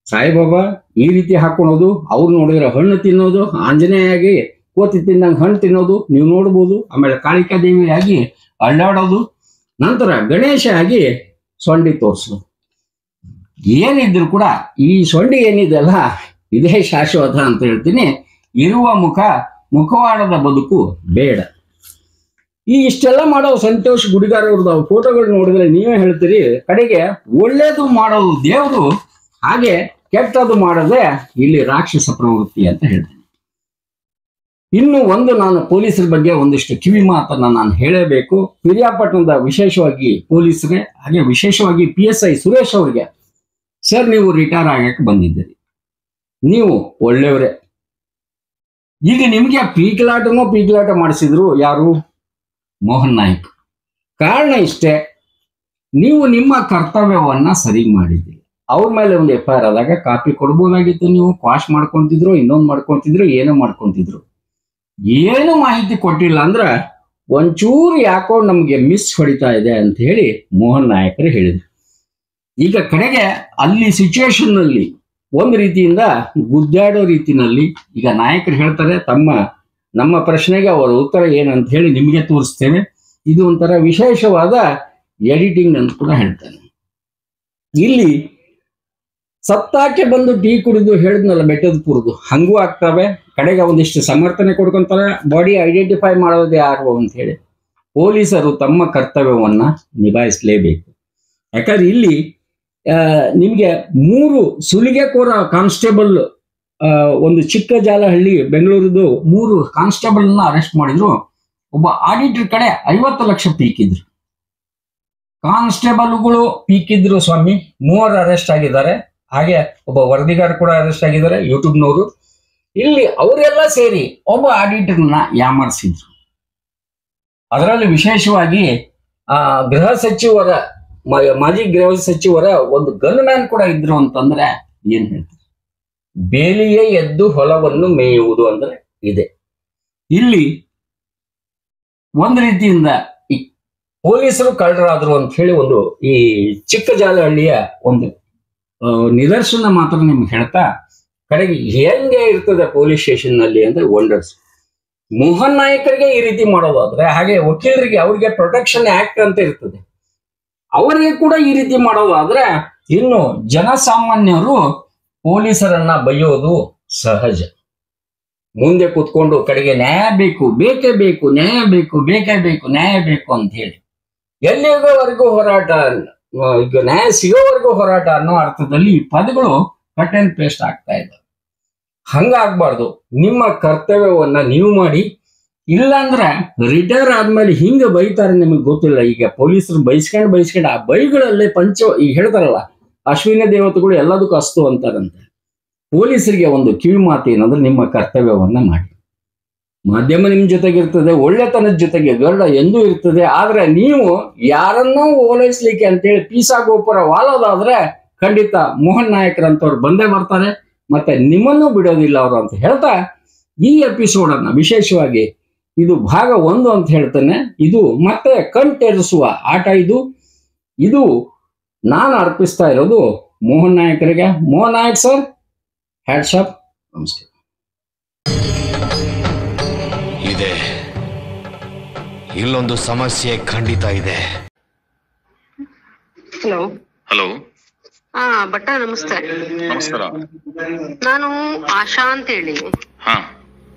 ಸಾಯಿಬಾಬಾ ಈ ರೀತಿ ಹಾಕೊಳೋದು, ಅವ್ರು ನೋಡಿದ್ರೆ ಹಣ್ಣು ತಿನ್ನೋದು, ಆಂಜನೇಯಾಗಿ ಕೋತಿ ತಿನ್ನಂಗೆ ಹಣ್ಣು ತಿನ್ನೋದು ನೀವು ನೋಡ್ಬೋದು. ಆಮೇಲೆ ಕಾಳಿಕಾದೇವಿ ಆಗಿ ಅಳ್ಳಾಡೋದು, ನಂತರ ಗಣೇಶ ಆಗಿ ಸೊಂಡಿ ತೋರಿಸೋದು. ಏನಿದ್ರು ಕೂಡ ಈ ಸೊಂಡಿ ಏನಿದೆಯಲ್ಲ ಇದೇ ಶಾಶ್ವತ ಅಂತ ಹೇಳ್ತೀನಿ. ಇರುವ ಮುಖವಾಡದ ಬದುಕು ಬೇಡ. ಈ ಇಷ್ಟೆಲ್ಲ ಮಾಡೋ ಸಂತೋಷ್ ಗುಡಿಗಾರ ಅವ್ರದ್ದು ಫೋಟೋಗಳು ನೋಡಿದ್ರೆ ನೀವೇ ಹೇಳ್ತೀರಿ, ಕಡೆಗೆ ಒಳ್ಳೇದು ಮಾಡೋದು ದೇವರು, ಹಾಗೆ ಕೆಟ್ಟದ್ದು ಮಾಡೋದೇ ಇಲ್ಲಿ ರಾಕ್ಷಸ ಪ್ರವೃತ್ತಿ ಅಂತ ಹೇಳ್ತೀನಿ. ಇನ್ನು ಒಂದು ನಾನು ಪೊಲೀಸರ ಬಗ್ಗೆ ಒಂದಿಷ್ಟು ಕಿವಿ ಮಾತನ್ನ ನಾನು ಹೇಳಬೇಕು. ಪಿರಿಯಾಪಟ್ಟಣದ ವಿಶೇಷವಾಗಿ ಪೊಲೀಸರಿಗೆ, ಹಾಗೆ ವಿಶೇಷವಾಗಿ PSI ಸುರೇಶ್ ಅವ್ರಿಗೆ, ಸರ್ ನೀವು ರಿಟೈರ್ ಆಗಕ್ಕೆ ಬಂದಿದ್ದೀರಿ, ನೀವು ಒಳ್ಳೆಯವರೇ. ಈಗ ನಿಮ್ಗೆ ಪೀಕಲಾಟ ಮಾಡಿಸಿದ್ರು ಯಾರು? ಮೋಹನ್ ನಾಯ್ಕ್. ಕಾರಣ ಇಷ್ಟೇ, ನೀವು ನಿಮ್ಮ ಕರ್ತವ್ಯವನ್ನ ಸರಿ ಮಾಡಿದ್ದೀರಿ. ಅವ್ರ ಮೇಲೆ ಒಂದು FIR ಆದಾಗ ಕಾಪಿ ಕೊಡ್ಬೋದಾಗಿತ್ತು, ನೀವು ಕ್ವಾಶ್ ಮಾಡ್ಕೊಂತಿದ್ರು, ಇನ್ನೊಂದು ಮಾಡ್ಕೊಂತಿದ್ರು, ಏನೋ ಮಾಡ್ಕೊಂತಿದ್ರು. ಏನು ಮಾಹಿತಿ ಕೊಟ್ಟಿಲ್ಲ ಅಂದ್ರೆ ಒಂಚೂರು ಯಾಕೋ ನಮ್ಗೆ ಮಿಸ್ ಹೊಡಿತಾ ಇದೆ ಅಂತ ಹೇಳಿ ಮೋಹನ್ ನಾಯಕರು ಹೇಳಿದ್ರು. ಈಗ ಕಡೆಗೆ ಅಲ್ಲಿ ಸಿಚುವೇಶನ್ ನಲ್ಲಿ ಒಂದು ರೀತಿಯಿಂದ ಗುದ್ದಾಡೋ ರೀತಿನಲ್ಲಿ ಈಗ ನಾಯಕರು ಹೇಳ್ತಾರೆ, ನಮ್ಮ ಪ್ರಶ್ನೆಗೆ ಅವರ ಉತ್ತರ ಏನಂತ ಹೇಳಿ ನಿಮಗೆ ತೋರಿಸ್ತೇವೆ. ಇದು ಒಂಥರ ವಿಶೇಷವಾದ ಎಡಿಟಿಂಗ್ ಅಂತ ಕೂಡ ಹೇಳ್ತಾನೆ. ಇಲ್ಲಿ ಸತ್ತಾಕೆ ಬಂದು ಟೀ ಕುಡಿದು ಹೇಳಿದ್ನಲ್ಲ ಬೆಟ್ಟದ ಪುರಿದು, ಹಂಗೂ ಆಗ್ತವೆ. ಕಡೆಗೆ ಒಂದಿಷ್ಟು ಸಮರ್ಥನೆ ಕೊಡ್ಕೊಂತಾರೆ. ಬಾಡಿ ಐಡೆಂಟಿಫೈ ಮಾಡೋದು ಯಾರು ಅಂತ ಹೇಳಿ ಪೊಲೀಸರು ತಮ್ಮ ಕರ್ತವ್ಯವನ್ನ ನಿಭಾಯಿಸಲೇಬೇಕು. ಯಾಕಂದ್ರೆ ಇಲ್ಲಿ ನಿಮ್ಗೆ 3 ಸುಲಿಗೆಕೋರ ಕಾನ್ಸ್ಟೇಬಲ್, ಒಂದು ಚಿಕ್ಕ ಜಾಲಹಳ್ಳಿ ಬೆಂಗಳೂರಿದು 3 ಕಾನ್ಸ್ಟೇಬಲ್ನ ಅರೆಸ್ಟ್ ಮಾಡಿದ್ರು. ಒಬ್ಬ ಆಡಿಟರ್ ಕಡೆ 50 ಲಕ್ಷ ಪೀಕಿದ್ರು. ಕಾನ್ಸ್ಟೇಬಲ್ಗಳು ಪೀಕಿದ್ರು ಸ್ವಾಮಿ. 3 ಅರೆಸ್ಟ್ ಆಗಿದ್ದಾರೆ. ಹಾಗೆ ಒಬ್ಬ ವರದಿಗಾರ ಕೂಡ ಅರೆಸ್ಟ್ ಆಗಿದ್ದಾರೆ, ಯೂಟ್ಯೂಬ್ನವರು. ಇಲ್ಲಿ ಅವರೆಲ್ಲ ಸೇರಿ ಒಬ್ಬ ಆಡಿಟರ್ನ ಯಾಮಾರಿಸಿದ್ರು. ಅದರಲ್ಲಿ ವಿಶೇಷವಾಗಿ ಗೃಹ ಸಚಿವರ, ಮಾಜಿ ಗೃಹ ಸಚಿವರ ಒಂದು ಗನ್ ಮ್ಯಾನ್ ಕೂಡ ಇದ್ರು ಅಂತಂದ್ರೆ ಏನ್ ಹೇಳ್ತಾರೆ? ಬೇಲಿಯೇ ಎದ್ದು ಹೊಲವನ್ನು ಮೇಯುವುದು ಅಂದ್ರೆ ಇದೆ. ಇಲ್ಲಿ ಒಂದು ರೀತಿಯಿಂದ ಈ ಪೊಲೀಸರು ಕಳ್ಳರಾದ್ರು ಅಂತ ಹೇಳಿ ಒಂದು ಈ ಚಿಕ್ಕ ಜಾಲಹಳ್ಳಿಯ ಒಂದು ನಿದರ್ಶನ ಮಾತ್ರ ನಿಮ್ಗೆ ಹೇಳ್ತಾ, ಕಡೆಗೆ ಹೆಂಗೆ ಇರ್ತದೆ ಪೊಲೀಸ್ ಸ್ಟೇಷನ್ ನಲ್ಲಿ ಅಂದ್ರೆ ವಂಡರ್ಸ್. ಮೋಹನ್ ನಾಯಕರಿಗೆ ಈ ರೀತಿ ಮಾಡೋದಾದ್ರೆ, ಹಾಗೆ ವಕೀಲರಿಗೆ ಅವ್ರಿಗೆ ಪ್ರೊಟೆಕ್ಷನ್ ಆಕ್ಟ್ ಅಂತ ಇರ್ತದೆ, ಅವರಿಗೆ ಕೂಡ ಈ ರೀತಿ ಮಾಡೋದಾದ್ರೆ, ಇನ್ನು ಜನಸಾಮಾನ್ಯರು ಪೊಲೀಸರನ್ನ ಬೈಯೋದು ಸಹಜ. ಮುಂದೆ ಕೂತ್ಕೊಂಡು ಕಡೆಗೆ ನ್ಯಾಯ ಬೇಕು, ಬೇಕೇ ಬೇಕು, ನ್ಯಾಯ ಬೇಕು, ಬೇಕೇ ಬೇಕು, ನ್ಯಾಯ ಬೇಕು ಅಂತ ಹೇಳಿ ಎಲ್ಲಿಗೋವರೆಗೂ ಹೋರಾಟ, ಈಗ ನ್ಯಾಯ ಸಿಗೋವರೆಗೂ ಹೋರಾಟ ಅನ್ನೋ ಅರ್ಥದಲ್ಲಿ ಈ ಪದಗಳು ಕಟ್ ಅಂಡ್ ಪೇಸ್ಟ್ ಆಗ್ತಾ ಇದ್ದಾವೆ. ಹಂಗಾಗ್ಬಾರ್ದು. ನಿಮ್ಮ ಕರ್ತವ್ಯವನ್ನ ನೀವು ಮಾಡಿ. ಇಲ್ಲಾಂದ್ರೆ ರಿಟೈರ್ ಆದ್ಮೇಲೆ ಹಿಂಗ ಬೈತಾರೆ ನಿಮಗೆ ಗೊತ್ತಿಲ್ಲ. ಈಗ ಪೊಲೀಸರು ಬೈಸ್ಕೊಂಡು ಆ ಬೈಗಳಲ್ಲೇ ಈಗ ಹೇಳ್ತಾರಲ್ಲ, ಅಶ್ವಿನಿ ದೇವತೆಗಳು ಎಲ್ಲದಕ್ಕೂ ಅಸ್ತು ಅಂತಾರಂತೆ. ಪೊಲೀಸರಿಗೆ ಒಂದು ಕಿವಿ ಮಾತು ಏನಂದ್ರೆ, ನಿಮ್ಮ ಕರ್ತವ್ಯವನ್ನ ಮಾಡಿ. ಮಾಧ್ಯಮ ನಿಮ್ ಜೊತೆಗಿರ್ತದೆ, ಒಳ್ಳೆತನದ ಜೊತೆಗೆ ಗರುಡ ಎಂದೂ ಇರ್ತದೆ. ಆದ್ರೆ ನೀವು ಯಾರನ್ನೋ ಓಲೈಸ್ಲಿಕ್ಕೆ ಅಂತೇಳಿ ಪೀಸಾ ಗೋಪುರ ವಾಲೋದಾದ್ರೆ ಖಂಡಿತ ಮೋಹನ್ ನಾಯಕರಂತವ್ರು ಬಂದೇ ಬರ್ತಾರೆ, ಮತ್ತೆ ನಿಮ್ಮನ್ನೂ ಬಿಡೋದಿಲ್ಲ ಅವರು ಅಂತ ಹೇಳ್ತಾ ಈ ಎಪಿಸೋಡ್ ಅನ್ನ ವಿಶೇಷವಾಗಿ ಇದು ಭಾಗ 1 ಅಂತ ಹೇಳ್ತಾನೆ. ಇದು ಮತ್ತೆ ಕಣ್ತೆರೆಸುವ ಆಟ. ಇದು ನಾನು ಅರ್ಪಿಸ್ತಾ ಇರೋದು ಮೋಹನ್ ನಾಯಕರಿಗೆ. ಮೋಹನ್ ನಾಯಕ್ ಸರ್, ಹ್ಯಾಟ್ಸಾಪ್, ನಮಸ್ಕಾರ. ಇದೆ, ಇಲ್ಲೊಂದು ಸಮಸ್ಯೆ ಖಂಡಿತ ಇದೆ. Hello hello. ಭಟ್ಟ ನಮಸ್ತೆ. ನಮಸ್ಕಾರ. ನಾನು ಆಶಾ ಅಂತ ಹೇಳಿ. ಹಾ,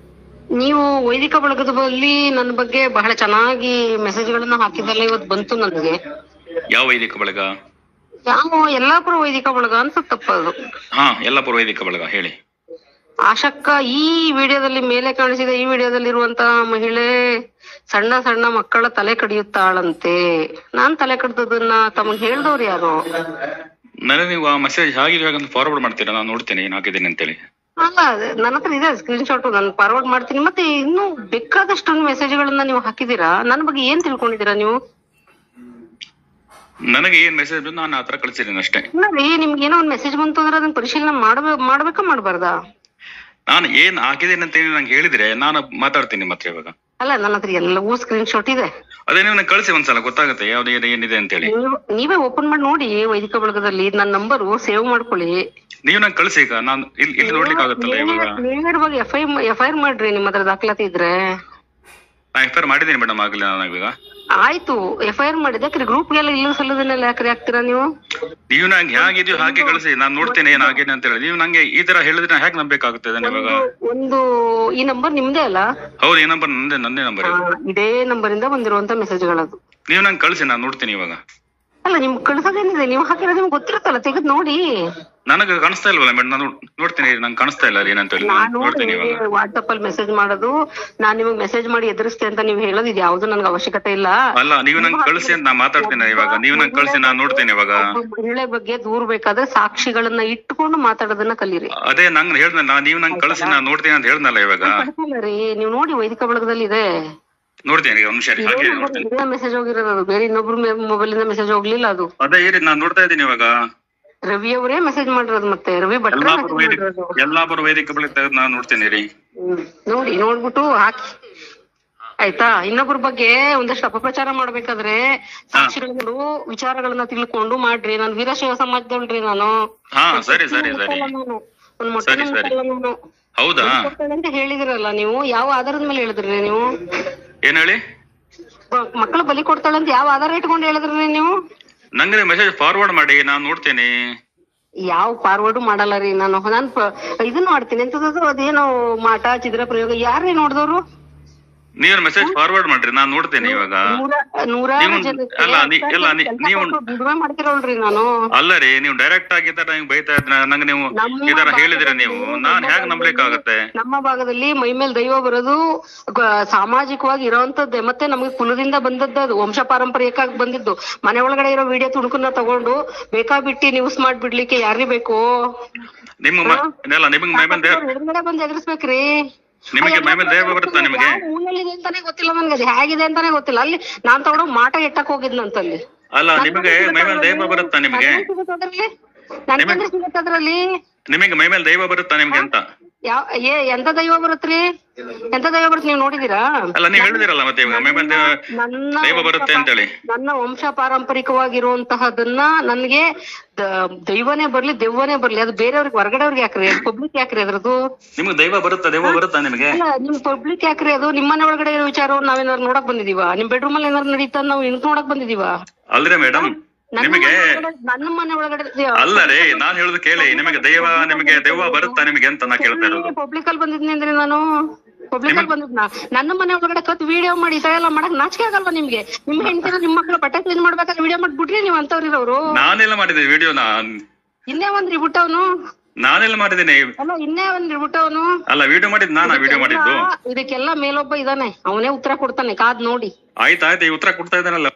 ನೀವು ವೈದಿಕ ಬಳಗದ ಬಳಿ ನನ್ನ ಬಗ್ಗೆ ಬಹಳ ಚೆನ್ನಾಗಿ ಮೆಸೇಜ್ಗಳನ್ನ ಹಾಕಿದಲ್ಲ, ಇವತ್ತು ಬಂತು ನನಗೆ. ಯಾವ ವೈದಿಕ ಬಳಗ? ಯಲ್ಲಾಪುರ ವೈದಿಕ ಬಳಗ ಅಂತ ತಪ್ಪದು. ಹಾ, ಯಲ್ಲಾಪುರ ವೈದಿಕ ಬಳಗ, ಹೇಳಿ. ಆಶಕ್ಕ, ಈ ವಿಡಿಯೋದಲ್ಲಿ ಮೇಲೆ ಕಾಣಿಸಿದ ಈ ವಿಡಿಯೋದಲ್ಲಿರುವಂತಹ ಮಹಿಳೆ ಸಣ್ಣ ಸಣ್ಣ ಮಕ್ಕಳ ತಲೆ ಕಡಿಯುತ್ತಾಳಂತೆ. ನಾನ್ ತಲೆ ಕಡ್ದದನ್ನ ತಮಗೆ ಹೇಳ್ದವ್ರು ಯಾರು? ನನಗೆ ನೀವು ಆ ಮೆಸೇಜ್ ಹಾಗೆ ಫಾರ್ವರ್ಡ್ ಮಾಡ್ತೀರಾ? ನಾನು ನೋಡ್ತೇನೆ ಏನ್ ಹಾಕಿದ್ದೇನೆ ಅಂತೇಳಿ. ಅಲ್ಲ ನನ್ನ ಹತ್ರ ಇದೆ ಸ್ಕ್ರೀನ್ ಶಾಟ್, ನಾನು ಫಾರ್ವರ್ಡ್ ಮಾಡ್ತೀನಿ. ಮತ್ತೆ ಇನ್ನೂ ಬೇಕಾದಷ್ಟು ಮೆಸೇಜ್ಗಳನ್ನ ನೀವು ಹಾಕಿದೀರಾ. ನನ್ನ ಬಗ್ಗೆ ಏನ್ ತಿಳ್ಕೊಂಡಿದೀರಾ ನೀವು? ನನಗೆ ಏನ್ ಮೆಸೇಜ್ ನಾನು ಆತರ ಕಳ್ಸಿದ್ದೀನಿ ಅಷ್ಟೇ. ಇಲ್ಲ ರೀ, ನಿಮ್ಗೆ ಏನೋ ಒಂದ್ ಮೆಸೇಜ್ ಬಂತು ಅಂದ್ರೆ ಅದನ್ನ ಪರಿಶೀಲನೆ ಮಾಡ್ಬೇಕಾ ಮಾಡ್ಬಾರ್ದಾ? ನಾನು ಏನ್ ಹಾಕಿದ್ದೀನಿ ಅಂತ ನಂಗೆ ಹೇಳಿದ್ರೆ ನಾನು ಮಾತಾಡ್ತೀನಿ ಮತ್ತೆ ಇವಾಗ. ಅಲ್ಲ, ನನ್ನ ಹತ್ರ ಎಲ್ಲವೂ ಸ್ಕ್ರೀನ್ ಶಾಟ್ ಇದೆ. ಅದೇ ನೀವು ನಂಗೆ ಕಳ್ಸಿ ಒಂದ್ಸಲ, ಗೊತ್ತಾಗುತ್ತೆ ಯಾವ್ದು ಏನಿದೆ ಅಂತ ಹೇಳಿ. ನೀವೇ ಓಪನ್ ಮಾಡಿ ನೋಡಿ ವೈದಿಕ ಬಳಗದಲ್ಲಿ. ನನ್ನ ನಂಬರ್ ಸೇವ್ ಮಾಡ್ಕೊಳ್ಳಿ. ನೀವು ನಂಗೆ ಕಳ್ಸಿ, ಈಗ ನಾನು ಇಲ್ಲಿ ನೋಡ್ಲಿಕ್ಕೆ ಆಗುತ್ತಲ್ಲ ಇವಾಗ. ನೀವೇ ಬಗ್ಗೆ FIR ಮಾಡ್ರಿ ನಿಮ್ಮ ಹತ್ರ ದಾಖಲಾತಿ ಇದ್ರೆ. ನಾ FIR ಮಾಡಿದ್ದೀನಿ ಮೇಡಮ್ ಆಗ್ಲಿ ನಾನು ಇವಾಗ. ಆಯ್ತು, FIR ಮಾಡಿದೆ. ಗ್ರೂಪ್ ಗೆಲ್ಲ ಇಲ್ಲ ಸಲ್ಲದನ್ನೆಲ್ಲ ಯಾಕ್ರಿ ಹಾಕ್ತೀರಾ ನೀವು? ನೀವು ನಂಗೆ ಹೇಗಿದೆಯೋ ಹಾಗೆ ಕಳಿಸಿ, ನಾನು ನೋಡ್ತೇನೆ ಏನಾಗಿದೆ ಅಂತ ಹೇಳಿ. ನೀವು ನಂಗೆ ಈ ತರ ಹೇಳಿದ್ರೆ ಹೇಗೆ ನಂಬೇಕಾಗುತ್ತೆ ಇವಾಗ? ಒಂದು ಈ ನಂಬರ್ ನಿಮ್ದೇ ಅಲ್ಲ? ಹೌದು, ಈ ನಂಬರ್ ನಂದೇ ನಂಬರ್. ಇದೇ ನಂಬರ್ ಇಂದ ಬಂದಿರುವಂತ ಮೆಸೇಜ್ಗಳದು. ನೀವು ನಂಗೆ ಕಳ್ಸಿ, ನಾನು ನೋಡ್ತೀನಿ ಇವಾಗ. ಅಲ್ಲ, ನಿಮ್ ಕಳ್ಸೋದೇನಿದೆ? ನೀವು ಹಾಕಿರೋದು ನಿಮ್ಗೆ ಗೊತ್ತಿರುತ್ತಲ್ಲ, ತೆಗೆದು ನೋಡಿ. ನನಗೆ ಕಾಣಿಸ್ತಾ ಇಲ್ವಲ್ಲ ಮೇಡಮ್, ನಾನು ನೋಡ್ತೀನಿ, ನಂಗೆ ಕಾಣಿಸ್ತಾ ಇಲ್ಲ ಏನಂತ ಹೇಳಿ. ನೋಡ್ತೀನಿ ಇವಾಗ. ವಾಟ್ಸಪ್ ಅಲ್ಲಿ ಮೆಸೇಜ್ ಮಾಡೋದು, ನಾನ್ ನಿಮಗೆ ಮೆಸೇಜ್ ಮಾಡಿ ಎದುರಿಸ್ತೆ ಅಂತ ನೀವು ಹೇಳೋದು ಇದು ಯಾವ್ದು ನನ್ಗೆ ಅವಶ್ಯಕತೆ ಇಲ್ಲ. ಅಲ್ಲ, ನೀವು ನಂಗೆ ಕಳ್ಸಿ ಅಂತ ನಾ ಮಾತಾಡ್ತೀನಿ ಇವಾಗ. ನೀವು ನಂಗೆ ಕಳ್ಸಿ, ನಾನು ನೋಡ್ತೀನಿ ಇವಾಗ. ಮಹಿಳೆ ಬಗ್ಗೆ ದೂರ ಬೇಕಾದ್ರೆ ಸಾಕ್ಷಿಗಳನ್ನ ಇಟ್ಕೊಂಡು ಮಾತಾಡೋದನ್ನ ಕಲೀರಿ. ಅದೇ ನಂಗೆ ಹೇಳ್ದೆ, ನೀವು ನಂಗೆ ಕಳ್ಸಿ, ನಾನು ನೋಡ್ತೀನಿ ಅಂತ ಹೇಳ್ದಲ್ಲ ಇವಾಗ. ರೀ, ನೀವು ನೋಡಿ ವೈದಿಕ ಬಳಗದಲ್ಲಿ ಇದೆ. ನೋಡ್ತೀನಿ ಒಂದು ನಿಮಿಷ, ಹಾಗೆ ನೋಡ್ತೀನಿ. ಮೆಸೇಜ್ ಹೋಗಿರೋದು ಅದು, ಬೇರೆ ಇನ್ನೊಬ್ರು ಮೊಬೈಲ್ ಇಂದ ಮೆಸೇಜ್ ಹೋಗ್ಲಿಲ್ಲ ಅದು. ಅದೇ ಇರಿ, ನಾನು ನೋಡ್ತಾ ಇದ್ದೀನಿ ಇವಾಗ. ರವಿ ಅವರೇ ಮೆಸೇಜ್ ಮಾಡಿರೋದು, ಮತ್ತೆ ರವಿ ಭಟ್ರ ಎಲ್ಲಾಪುರ ವೇದಿಕೆ ಬಳಿ ತೆಗೆದು ನಾನು ನೋಡ್ತೀನಿ ರೀ. ನೋಡಿ, ನೋಡ್ಬಿಟ್ಟು ಹಾಕಿ ಆಯ್ತಾ. ಇನ್ನೊಬ್ರ ಬಗ್ಗೆ ಒಂದಷ್ಟು ಅಪಪ್ರಚಾರ ಮಾಡ್ಬೇಕಾದ್ರೆ ಸಾಕ್ಷಿಗಳು ವಿಚಾರಗಳನ್ನ ತಿಳ್ಕೊಂಡು ಮಾಡ್ರಿ. ನಾನು ವೀರಶೈವ ಸಮಾಜದಳ್ರಿ ನಾನು. ಹಾ, ಸರಿ ಸರಿ ಸರಿ ಸರಿ ಸರಿ. ಹೌದಾ ಅಂತ ಹೇಳಿದಿರಲ್ಲ ನೀವು, ಯಾವ ಆಧಾರದ ಮೇಲೆ ಹೇಳಿದ್ರಿ ನೀವು? ಏನ್ ಹೇಳಿ? ಮಕ್ಕಳು ಬಲಿ ಕೊಡ್ತಾಳಂತ ಯಾವ ಆಧಾರ ಇಟ್ಕೊಂಡು ಹೇಳಿದ್ರಿ ನೀವು? ನಂಗೆ ಮೆಸೇಜ್ ಫಾರ್ವರ್ಡ್ ಮಾಡಿ, ನಾನು ನೋಡ್ತೇನೆ. ಯಾವ ಫಾರ್ವರ್ಡ್ ಮಾಡಲ್ಲ ರೀ. ನಾನು ಇದನ್ನ ಮಾಡ್ತೀನಿ ಎಂತದ್ದು, ಅದೇನೋ ಮಾಟ ಚಿದ್ರ ಪ್ರಯೋಗ. ಯಾರೇ ನೋಡಿದವ್ರು? ನೀವು ಮೆಸೇಜ್ ಫಾರ್ವರ್ಡ್ ಮಾಡ್ರಿ, ನಾನು ನೋಡ್ತೇನೆ ಇವಾಗ. ಮಾಡ್ತಿರೋಳ್ರಿ ನಾನು. ಅಲ್ಲ ರೀ, ನೀವು ಡೈರೆಕ್ಟ್ ಆಗಿ ಬೈತಾ ಇದ್ರ ನಂಗೆ, ನೀವು ಈ ತರ ಹೇಳಿದ್ರೆ ನೀವು ನಾನ್ ಹೇಗ್ ನಂಬ್ಲಿಕ್ಕೆ ಆಗುತ್ತೆ? ನಮ್ಮ ಭಾಗದಲ್ಲಿ ಮೈ ಮೇಲೆ ದೈವ ಬರೋದು ಸಾಮಾಜಿಕವಾಗಿ ಇರೋಂತದ್ದೇ. ಮತ್ತೆ ನಮಗೆ ಕುಲದಿಂದ ಬಂದದ್ದು, ಅದು ವಂಶ ಪಾರಂಪರ್ಯಕ್ಕಾಗಿ ಬಂದಿದ್ದು. ಮನೆ ಒಳಗಡೆ ಇರೋ ವಿಡಿಯೋ ತುಣುಕನ್ನ ತಗೊಂಡು ಬೇಕಾಬಿಟ್ಟಿ ನ್ಯೂಸ್ ಮಾಡ್ಬಿಡ್ಲಿಕ್ಕೆ ಯಾರಿಗೆ ಬೇಕು? ನಿಮ್ಗೆ ಎದುರುಗಡೆ ಬಂದು ಎದುರಿಸ್ಬೇಕ್ರಿ. ನಿಮಗೆ ಮೈ ಮೇಲೆ ದೈವ ಬರುತ್ತಾ? ನಿಮಗೆ ಊನಲ್ಲಿದೆ ಅಂತಾನೆ ಗೊತ್ತಿಲ್ಲ ನನ್ಗೆ, ಅದು ಹೇಗಿದೆ ಅಂತಾನೆ ಗೊತ್ತಿಲ್ಲ. ಅಲ್ಲಿ ನಾನ್ ತಗೊಂಡು ಮಾಟ ಎಟ್ಟಕ್ ಹೋಗಿದ್ನಂತಲ್ಲಿ. ಅಲ್ಲ, ನಿಮಗೆ ಮೈ ಮೇಲೆ ದೈವ ಬರುತ್ತಾ? ನಿಮಗೆ ಅದ್ರಲ್ಲಿ ನಿಮಗೆ ಮೈ ಮೇಲೆ ದೈವ ಬರುತ್ತಾ ನಿಮ್ಗೆ ಅಂತ? ಎಂತ ದೈವ ಬರುತ್ತ್ರಿ? ಎಂತ ದೈವ ಬರುತ್ತೆ ನೀವು ನೋಡಿದೀರಾ? ಅಲ್ಲ, ನೀವು ಹೇಳಿದಿರಲ್ಲ ಮತ್ತೆ ಇವಾಗ ಮೈ ಮೇಲೆ ದೈವ ಬರುತ್ತೆ ಅಂತ ಹೇಳಿ. ನನ್ನ ವಂಶ ಪಾರಂಪರಿಕವಾಗಿರುವಂತಹದನ್ನ ನನ್ಗೆ ದೈವನೇ ಬರ್ಲಿ ದೆವ್ವನೇ ಬರ್ಲಿ, ಅದು ಬೇರೆಯವ್ರಿಗೆ ಹೊರಗಡೆಯವ್ರಿಗೆ ಯಾಕ್ರಿ? ಪಬ್ಲಿಕ್ ಯಾಕ್ರಿ ಅದ್ರದ್ದು? ನಿಮ್ಗೆ ದೈವ ಬರುತ್ತಾ ನಿಮಗೆ? ನಿಮ್ ಪಬ್ಲಿಕ್ ಯಾಕ್ರಿ ಅದು? ನಿಮ್ಮನೆ ಒಳಗಡೆ ಇರೋ ವಿಚಾರವನ್ನು ನಾವೇನಾದ್ರು ನೋಡಕ್ ಬಂದಿದೀವ? ನಿಮ್ ಬೆಡ್ರೂಮ್ ಅಲ್ಲಿ ಏನಾದ್ರು ನಡೀತಾ ನಾವು ಹಿಂಗ್ ನೋಡಕ್ ಬಂದಿದೀವ? ಅಲ್ರಿ ಮೇಡಮ್, ನಿಮಗೆ ನನ್ನ ಮನೆ ಒಳಗಡೆ ಅಲ್ಲ ರೀ, ನಾನ್ ಹೇಳುದು ಕೇಳಿ. ನಿಮಗೆ ದೆವ್ವ ಬರುತ್ತಾ ನಿಮಗೆ ಅಂತ ನಾ ಕೇಳ್ತಾ ಇರೋದು. ಪಬ್ಲಿಕ್ ಅಲ್ಲಿ ಬಂದಿದ್ನಿ ಅಂದ್ರೆ ನಾನು ಪಬ್ಲಿಕ್ ಅಲ್ಲಿ ಬಂದಿದ್ನ? ನನ್ನ ಮನೆ ಒಳಗಡೆ ಕತ್ ವಿಡಿಯೋ ಮಾಡಿ ಈ ತರ ಎಲ್ಲ ಮಾಡಕ್ ನಾಚಿಕೆ ಆಗಲ್ವಾ ನಿಮ್ಗೆ? ನಿಮ್ ಹೆಂಡತಿನ ನಿಮ್ ಮಕ್ಳು ಬಟ್ಟೆ ಚೇಂಜ್ ಮಾಡ್ಬೇಕಾದ್ರೆ ವಿಡಿಯೋ ಮಾಡ್ಬಿಟ್ರಿ ನೀವು ಅಂತವ್ರಿರೋರು. ನಾನೆಲ್ಲ ಮಾಡಿದ್ದೆ ವಿಡಿಯೋನ? ಇನ್ನೇ ಒಂದ್ರಿ ಬಿಟ್ಟವನು. ನಾನೆಲ್ಲ ಮಾಡಿದ್ದೀನಿ. ಅಲ್ಲ, ಇನ್ನೇ ಒಂದ್ರಿ ಬಿಟ್ಟವನು. ಅಲ್ಲ, ವಿಡಿಯೋ ಮಾಡಿದ್ ನಾನಾ? ವಿಡಿಯೋ ಮಾಡಿದ್ದು ಇದಕ್ಕೆಲ್ಲ ಮೇಲೊಬ್ಬ ಇದಾನೆ, ಅವನೇ ಉತ್ತರ ಕೊಡ್ತಾನೆ, ಕಾದ್ ನೋಡಿ. ಆಯ್ತಾಯ್ತು, ಈ ಉತ್ತರ ಕೊಡ್ತಾ ಇದ್ದಾನಲ್ಲ.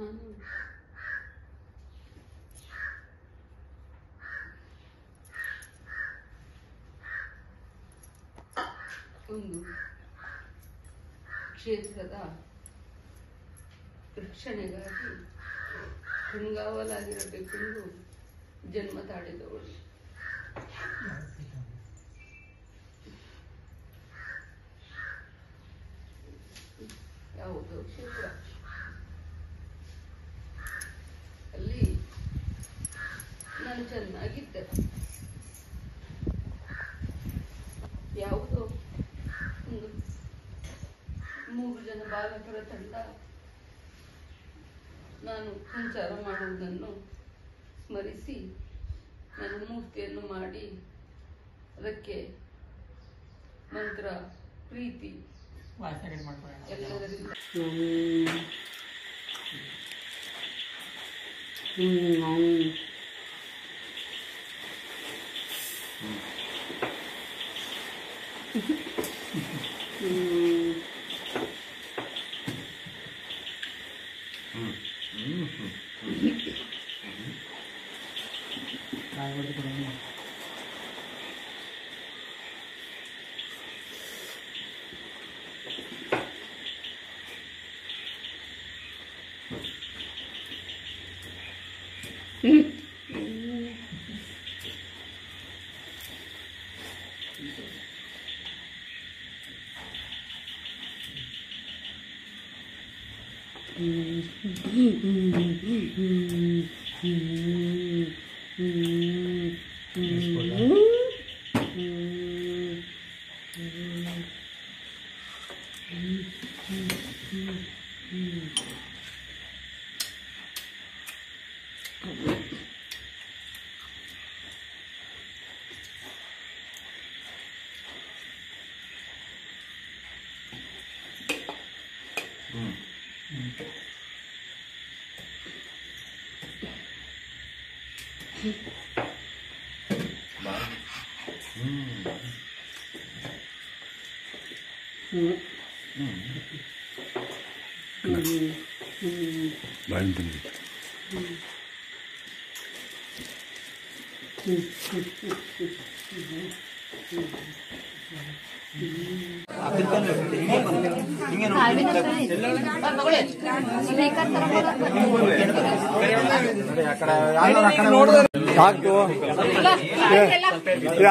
ಒಂದು ಕ್ಷೇತ್ರದ ರಕ್ಷಣೆಗಾಗಿ ಕಣ್ಗಾವಲಾಗಿರಬೇಕೆಂದು ಜನ್ಮ ತಾಳಿದವಳು. ಯಾವುದೋ ಕ್ಷೇತ್ರ, ಅಲ್ಲಿ ನಾನು ಚೆನ್ನಾಗಿದ್ದೆ. ಯಾವುದೋ ಒಂದು 3 ಜನ ಬಾಲಕರ ತಂಡ ನಾನು ಸಂಚಾರ ಮಾಡುವುದನ್ನು ಸ್ಮರಿಸಿ ನಾನು ಮೂರ್ತಿಯನ್ನು ಮಾಡಿ ಅದಕ್ಕೆ ಮಂತ್ರ, ಪ್ರೀತಿ ಎಲ್ಲದರಿಂದ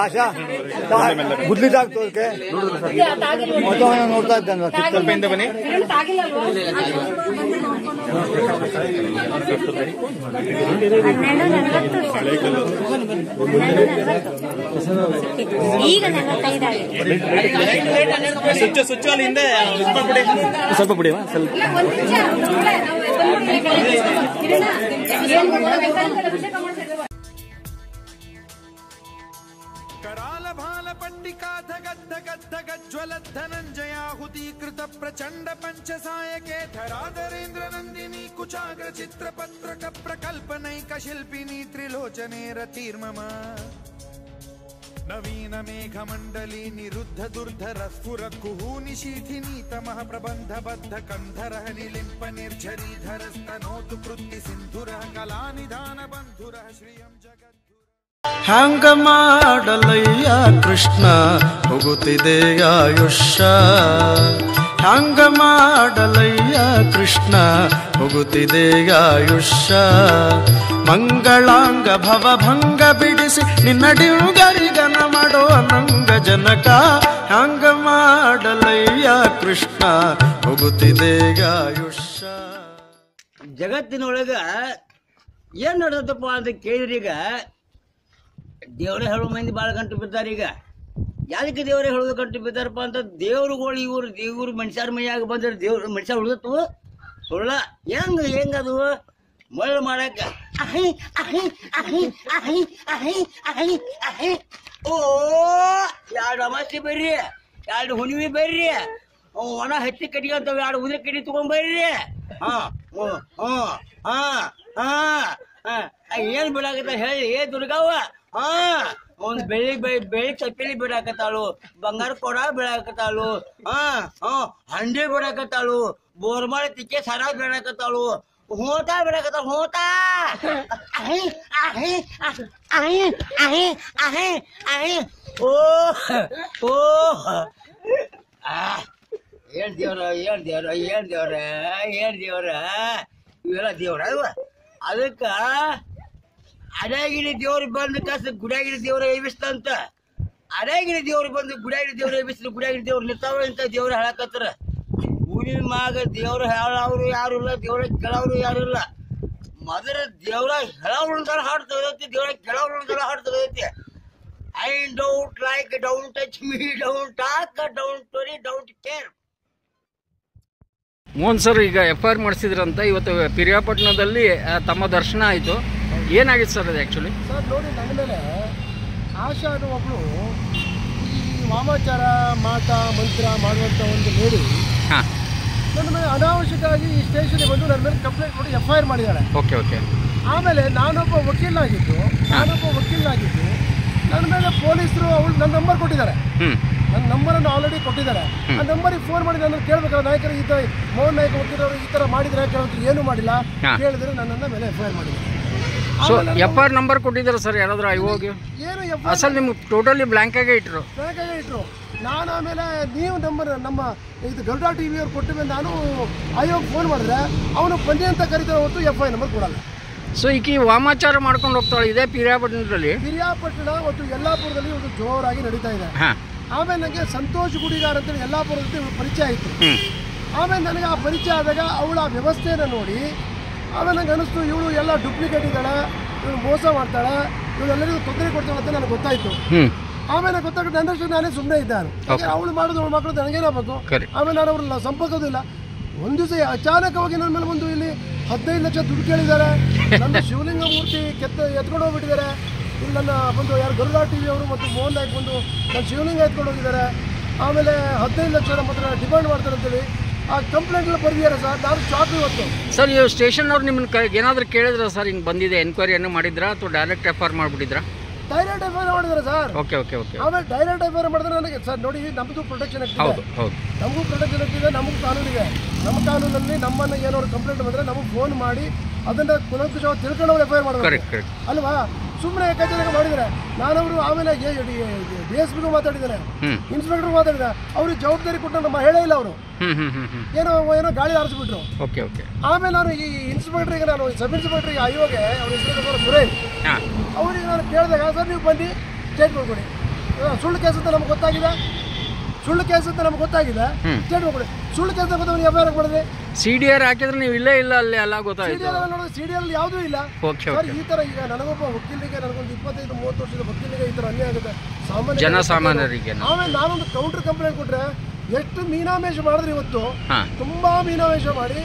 ಆಶಾ ಬುದ್ಲಿ ತಾಗ್ತು ಅದಕ್ಕೆ ನೋಡ್ತಾ ಇದ್ದೆ ಸ್ವಲ್ಪ ಹಿಂದೆ ಬನ್ನಿ. ಈಗ 45 ಸ್ವಿಚ್ ಅಲ್ಲಿ ಹಿಂದೆ ಸ್ವಲ್ಪ ಬಿಡಿ ಸ್ವಲ್ಪ कराल भाल पंडिका धगद् धगद् धगद् ज्वलद् धनञ्जयाहुतीकृत प्रचण्ड पंचसायके धराधरेन्द्र नन्दिनी कुचाग्र चित्रपत्रक प्रकल्पनैक शिल्पिनी त्रिलोचने रतिर्मम नवीन मेघमण्डली निरुद्ध दुर्धर स्फुर कुहूनि शीठिनी तमः प्रबन्ध बद्ध कन्धरः निलिम्प निर्झरीधर स्तनोतु कृत्ति सिन्धुरः कलानिधान बन्धुरः श्रियं जगत् ಹ್ಯಾಂಗ ಮಾಡಲಯ್ಯ ಕೃಷ್ಣ ಹೋಗುತ್ತಿದೆ ಆಯುಷ್ಯ ಹ್ಯಾಂಗ ಮಾಡಲಯ್ಯ ಕೃಷ್ಣ ಹೋಗುತ್ತಿದೆ ಆಯುಷ್ಯ ಮಂಗಳಾಂಗ ಭವಭಂಗ ಬಿಡಿಸಿ ನಿನ್ನಡಿಯುಗರಿಗನ ಮಾಡೋ ಅನಂಗ ಜನಕ ಹ್ಯಾಂಗ ಮಾಡಲಯ್ಯ ಕೃಷ್ಣ ಹೋಗುತ್ತಿದೆ ಆಯುಷ್ಯ. ಜಗತ್ತಿನೊಳಗ ಏನ್ ನಡೆದಪ್ಪ ಅಂತ ಕೇಳಿದ್ರೀಗ ದೇವರೇ ಹೇಳೋ ಮಂದಿ ಭಾಳ ಗಂಟು ಬಿದ್ದಾರೆ. ಈಗ ಯಾದಕ್ಕೆ ದೇವರೇ ಹೇಳೋದು ಗಂಟು ಬಿದ್ದಾರಪ್ಪ ಅಂತ ದೇವ್ರುಗಳು ಇವ್ರು ಮನುಷ್ಯರ ಮೈಯಾಗ ಬಂದ್ರೆ ದೇವ್ರ ಮನುಷ್ಯ ಉಳಿದತ್ತು ಸುಳ್ಳ ಹೆಂಗದು ಮಳ್ಳು ಮಾಡಕ್ಕ ಓ 2 ಅಮಾಸಿ ಬರ್ರಿ, 2 ಹುಣ್ಣಿಮೆ ಬರ್ರಿ, ಒಣ ಹತ್ತಿ ಕಟ್ಟಿ ಅಂತ 2 ಉದ್ರ ಕಟ್ಟಿ ತಗೊಂಡ್ ಬರ್ರಿ. ಏನ್ ಬಿಡಾಕತ್ತ ಹೇಳಿ ಏ ದುರ್ಗವ್ವ. ಒಂದ್ ಬೆಳಿ ಚಪ್ಪಲಿ ಬಿಡಾಕತ್ತಾಳು, ಬಂಗಾರ ಕೊಡ ಬಿಡಾಕತ್ತಾಳು, ಹಂಡಿ ಬಿಡಾಕತ್ತಾಳು, ಬೋರ್ಮಾಳ ತಿಕ್ಕೆ ಸರ ಬಿಡಾಕತ್ತಾಳು, ಹೋತಾ ಬಿಡಕತ್ತ ಹೋತಾ ಓ ಓ ಏನ್ ದೇವ್ರ ಇವೆಲ್ಲ ದೇವ್ರ ಅದಕ್ಕ ಅಡಗಿರಿ ದೇವ್ರಿಗೆ ಬಂದ ಕಾಸು ಗುಡಿಯಾಗಿರಿ ದೇವ್ರ ಏಬಿಸ್ತಂತ ಅಡಗಿರಿ ದೇವ್ರಿಗೆ ಬಂದು ಗುಡಿಯಾಗಿರಿ ದೇವ್ರ ಏಬಿಸ್ತಾರೆ ಗುಡಿಯಾಗಿರಿ ದೇವ್ರು ನಿಂತಾವ ಅಂತ ದೇವ್ರ ಹೇಳಕತ್ತಾರ ಊರಿನ ಮ್ಯಾಗ ದೇವ್ರ ಹೇಳವ್ರು ಯಾರು ಇಲ್ಲ ದೇವ್ರ ಕೆಳವ್ರು ಯಾರು ಇಲ್ಲ ಮೊದಲ ದೇವ್ರ ಹೇಳವ್ರ ಹಾಡು ತೆಗೆದೈತಿ ದೇವ್ರ ಕೆಳವ್ರ ಹಾಡು ತೆಗೆದೈತಿ I don't like don't touch me don't talk don't story don't care. Mohan sir, ಈಗ FIR ಮಾಡಿಸಿದ್ರಂತ ಇವತ್ತು ಪಿರಿಯಾಪಟ್ಟಣದಲ್ಲಿ ತಮ್ಮ ದರ್ಶನ ಆಯಿತು. ಏನಾಗಿತ್ತು ಸರ್ ಅದು ಆ್ಯಕ್ಚುಲಿ? ಸರ್ ನೋಡಿ, ನನ್ನ ಮೇಲೆ ಆಶಾ ಅನ್ನೋ ಒಬ್ಬಳು ಈ ವಾಮಾಚಾರ ಮಾಟ ಮಂತ್ರ ಮಾಡುವಂಥ ಒಂದು ಲೇಡಿ ನನ್ನ ಮೇಲೆ ಅನಾವಶ್ಯಕವಾಗಿ ಈ ಸ್ಟೇಷನ್ಗೆ ಬಂದು ನನ್ನ ಮೇಲೆ ಕಂಪ್ಲೇಂಟ್ ಮಾಡಿ FIR ಮಾಡಿದ್ದಾಳೆ. ಓಕೆ. ಆಮೇಲೆ ನಾನೊಬ್ಬ ವಕೀಲನಾಗಿದ್ದು ನನ್ನ ಮೇಲೆ ಪೊಲೀಸರು ಅವಳು ನನ್ನ ನಂಬರ್ ಕೊಟ್ಟಿದ್ದಾರೆ. ನನ್ನ ನಂಬರನ್ನು ಆಲ್ರೆಡಿ ಕೊಟ್ಟಿದ್ದಾರೆ. ಆ ನಂಬರಿಗೆ ಫೋನ್ ಮಾಡಿ ನನ್ನ ಕೇಳಬೇಕಲ್ಲ, ನಾಯಕರು ಈ ಥರ ಮೋಹನ್ ನಾಯಕ ವಕೀಲರು ಈ ಥರ ಮಾಡಿದರೆ ಕೇಳೋದು ಏನೂ ಮಾಡಿಲ್ಲ, ಕೇಳಿದ್ರೆ ನನ್ನನ್ನು ಮೇಲೆ FIR ಮಾಡಿದ್ದಾರೆ. ಸೊ FIR ನಂಬರ್ ಕೊಟ್ಟಿದ್ದಾರೆ ಸರ್ ಯಾರಾದ್ರೂ ಐವೋಗಿ? ಏನು ಅಸಲು ನಿಮ್ಗೆ ಟೋಟಲಿ ಬ್ಲ್ಯಾಂಕ್ ಆಗೇ ಇಟ್ರು. ನಾನು ಆಮೇಲೆ ನೀವು ನಮ್ಮ ಇದು ಗರುಡ TV ಅವ್ರು ಕೊಟ್ಟ ಮೇಲೆ ನಾನು ಆಯೋಗ ಫೋನ್ ಮಾಡಿದ್ರೆ ಅವನು ಬನ್ನಿ ಅಂತ ಕರೀತಾರೆ ಹೊರತು FIR ನಂಬರ್ ಕೊಡಲ್ಲ. ಸೊ ಈಕಿ ವಾಮಾಚಾರ ಮಾಡ್ಕೊಂಡು ಹೋಗ್ತಾಳೆ ಇದೇ ಪಿರಿಯಾಪಟ್ಟಣದಲ್ಲಿ ಮತ್ತು ಯಲ್ಲಾಪುರದಲ್ಲಿ ಒಂದು ಜೋರಾಗಿ ನಡೀತಾ ಇದೆ. ಆಮೇಲೆ ನನಗೆ ಸಂತೋಷ್ ಗುಡಿಗಾರ್ ಅಂತೇಳಿ ಯಲ್ಲಾಪುರದಲ್ಲಿ ಪರಿಚಯ ಆಯಿತು. ಆಮೇಲೆ ನನಗೆ ಆ ಪರಿಚಯ ಆದಾಗ ಅವಳ ಆ ವ್ಯವಸ್ಥೆಯನ್ನು ನೋಡಿ ಆಮೇಲೆ ನಂಗೆ ಅನಿಸ್ತು ಇವಳು ಎಲ್ಲ ಡೂಪ್ಲಿಕೇಟ್ ಇದ್ದಾಳೆ, ಇವಳು ಮೋಸ ಮಾಡ್ತಾಳೆ, ಇವಳು ಎಲ್ಲರಿಗೂ ತೊಂದರೆ ಕೊಡ್ತಾಳೆ ಅಂತ ನನಗೆ ಗೊತ್ತಾಯಿತು. ಆಮೇಲೆ ಗೊತ್ತಾಗ ನನ್ನಷ್ಟು ನಾನೇ ಸುಮ್ಮನೆ ಇದ್ದಾನೆ. ಅವಳು ಮಾಡೋದು ಅವಳು ಮಕ್ಕಳು ನನಗೇನಾಗಬೇಕು. ಆಮೇಲೆ ನಾನು ಅವ್ರನ್ನ ಸಂಪರ್ಕದಿಲ್ಲ. ಒಂದು ದಿವಸ ಅಚಾನಕವಾಗಿ ನನ್ನ ಮೇಲೆ ಬಂದು ಇಲ್ಲಿ 15 ಲಕ್ಷ ದುಡ್ಡು ಕೇಳಿದ್ದಾರೆ. ನನ್ನ ಶಿವಲಿಂಗ ಮೂರ್ತಿ ಎತ್ಕೊಂಡು ಹೋಗ್ಬಿಟ್ಟಿದ್ದಾರೆ. ಇಲ್ಲಿ ನನ್ನ ಬಂದು ಯಾರು ಗರುಡ TV ಅವರು ಮತ್ತು ಮೋಹನ್ ನಾಯ್ಕ ಬಂದು ನನ್ನ ಶಿವಲಿಂಗ ಎತ್ಕೊಂಡು ಹೋಗಿದ್ದಾರೆ. ಆಮೇಲೆ 15 ಲಕ್ಷ ನಮ್ಮ ಹತ್ರ ಡಿಮಾಂಡ್ ಮಾಡ್ತಾರೆ ಅಂತೇಳಿ ಆ ಕಂಪ್ಲೇಂಟ್ ಎಲ್ಲ ಬರ್ದಿದ್ದಾರೆ ಸರ್. ನಾನು ಶಾಕ್ ಇವತ್ತು. ಸರ್, ಈ ಸ್ಟೇಷನ್ ಅವ್ರು ನಿಮ್ಮನ್ನ ಏನಾದರೂ ಕೇಳಿದ್ರ ಸರ್? ಹಿಂಗೆ ಬಂದಿದೆ ಎನ್ಕ್ವೈರಿಯನ್ನು ಮಾಡಿದ್ರಾ ಅಥವಾ ಡೈರೆಕ್ಟ್ FIR ಮಾಡಿಬಿಟ್ಟಿದ್ರಾ? ಡೈರೆಕ್ಟ್ FIR ಮಾಡಿದ್ದಾರೆ ಸರ್. ಓಕೆ. ಆಮೇಲೆ ಡೈರೆಕ್ಟ್ FIR ಮಾಡಿದ್ರೆ ನನಗೆ ಸರ್ ನೋಡಿ, ನಮ್ಮದು ಪ್ರೊಟೆಕ್ಷನ್ ಆಗ್ತಿದೆ, ನಮಗೂ ಪ್ರೊಟೆಕ್ಷನ್ ಆಗ್ತಿದೆ, ನಮಗೂ ಕಾನೂನಿದೆ. ನಮ್ಮ ಕಾನೂನಲ್ಲಿ ನಮ್ಮನ್ನು ಏನಾದ್ರು ಕಂಪ್ಲೇಂಟ್ ಬಂದರೆ ನಮಗೆ ಫೋನ್ ಮಾಡಿ ಅದನ್ನು ಕುಲಂಕುಷವಾಗಿ ತಿಳ್ಕೊಂಡು ಅವ್ರು FIR ಮಾಡೋದು ಅಲ್ವಾ? ಸುಮ್ಮನೆ ಏಕಾಚರಣೆ ಮಾಡಿದರೆ ನಾನವರು ಆಮೇಲೆ DSPಗೂ ಮಾತಾಡಿದ್ದಾರೆ, ಇನ್ಸ್ಪೆಕ್ಟರ್ ಮಾತಾಡಿದ್ದಾರೆ. ಅವ್ರಿಗೆ ಜವಾಬ್ದಾರಿ ಕೊಟ್ಟು ನಮ್ಮ ಹೇಳೇ ಇಲ್ಲ ಅವರು. ಏನೋ ಗಾಳಿ ಹಾರಿಸ್ಬಿಟ್ರು. ಆಮೇಲೆ ನಾನು ಈ ಇನ್ಸ್ಪೆಕ್ಟರ್ಗೆ ನಾನು ಸಬ್ ಇನ್ಸ್ಪೆಕ್ಟರ್ಗೆ ಆಯೋಗೆ ಅವ್ರ ಹೆಸರು ಸುರೇಶ್ ಅವ್ರಿಗೆ ನಾನು ಕೇಳಿದಾಗ ಸರ್ ನೀವು ಬನ್ನಿ ಸ್ಟೇಟ್ಮೆಂಟ್ ಕೊಡಿ, ಸುಳ್ಳು ಕೇಸ್ ಅಂತ ನಮ್ಗೆ ಗೊತ್ತಾಗಿದೆ, ಸ್ಟೇಟ್ಮೆಂಟ್ ಕೊಡಿ. ಸುಳ್ಳು ಕೇಸ್ ಗೊತ್ತಾಗ FIR ಮಾಡಿದ್ರೆ CDR ಹಾಕಿದ್ರೆ ನೀವು ಇಲ್ಲೇ ಇಲ್ಲ ಅಲ್ಲಿ ಎಲ್ಲ ಗೊತ್ತಾಯ್ತು. CDR ಯಾವುದೂ ಇಲ್ಲ ಸರ್. ಈ ಥರ ಈಗ ನನಗೊಬ್ಬ ವಕೀಲರಿಗೆ ನನಗೊಂದು 25-30 ವರ್ಷದ ವಕೀಲರಿಗೆ ಈ ಥರ ಅನ್ಯಾಯ ಆಗುತ್ತೆ ಜನಸಾಮಾನ್ಯರಿಗೆ. ಆಮೇಲೆ ನಾನೊಂದು ಕೌಂಟರ್ ಕಂಪ್ಲೇಂಟ್ ಕೊಟ್ಟರೆ ಎಷ್ಟು ಮೀನಾಮೇಷ ಮಾಡಿದ್ರೆ ಇವತ್ತು ತುಂಬಾ ಮೀನಾಮೇಷ ಮಾಡಿ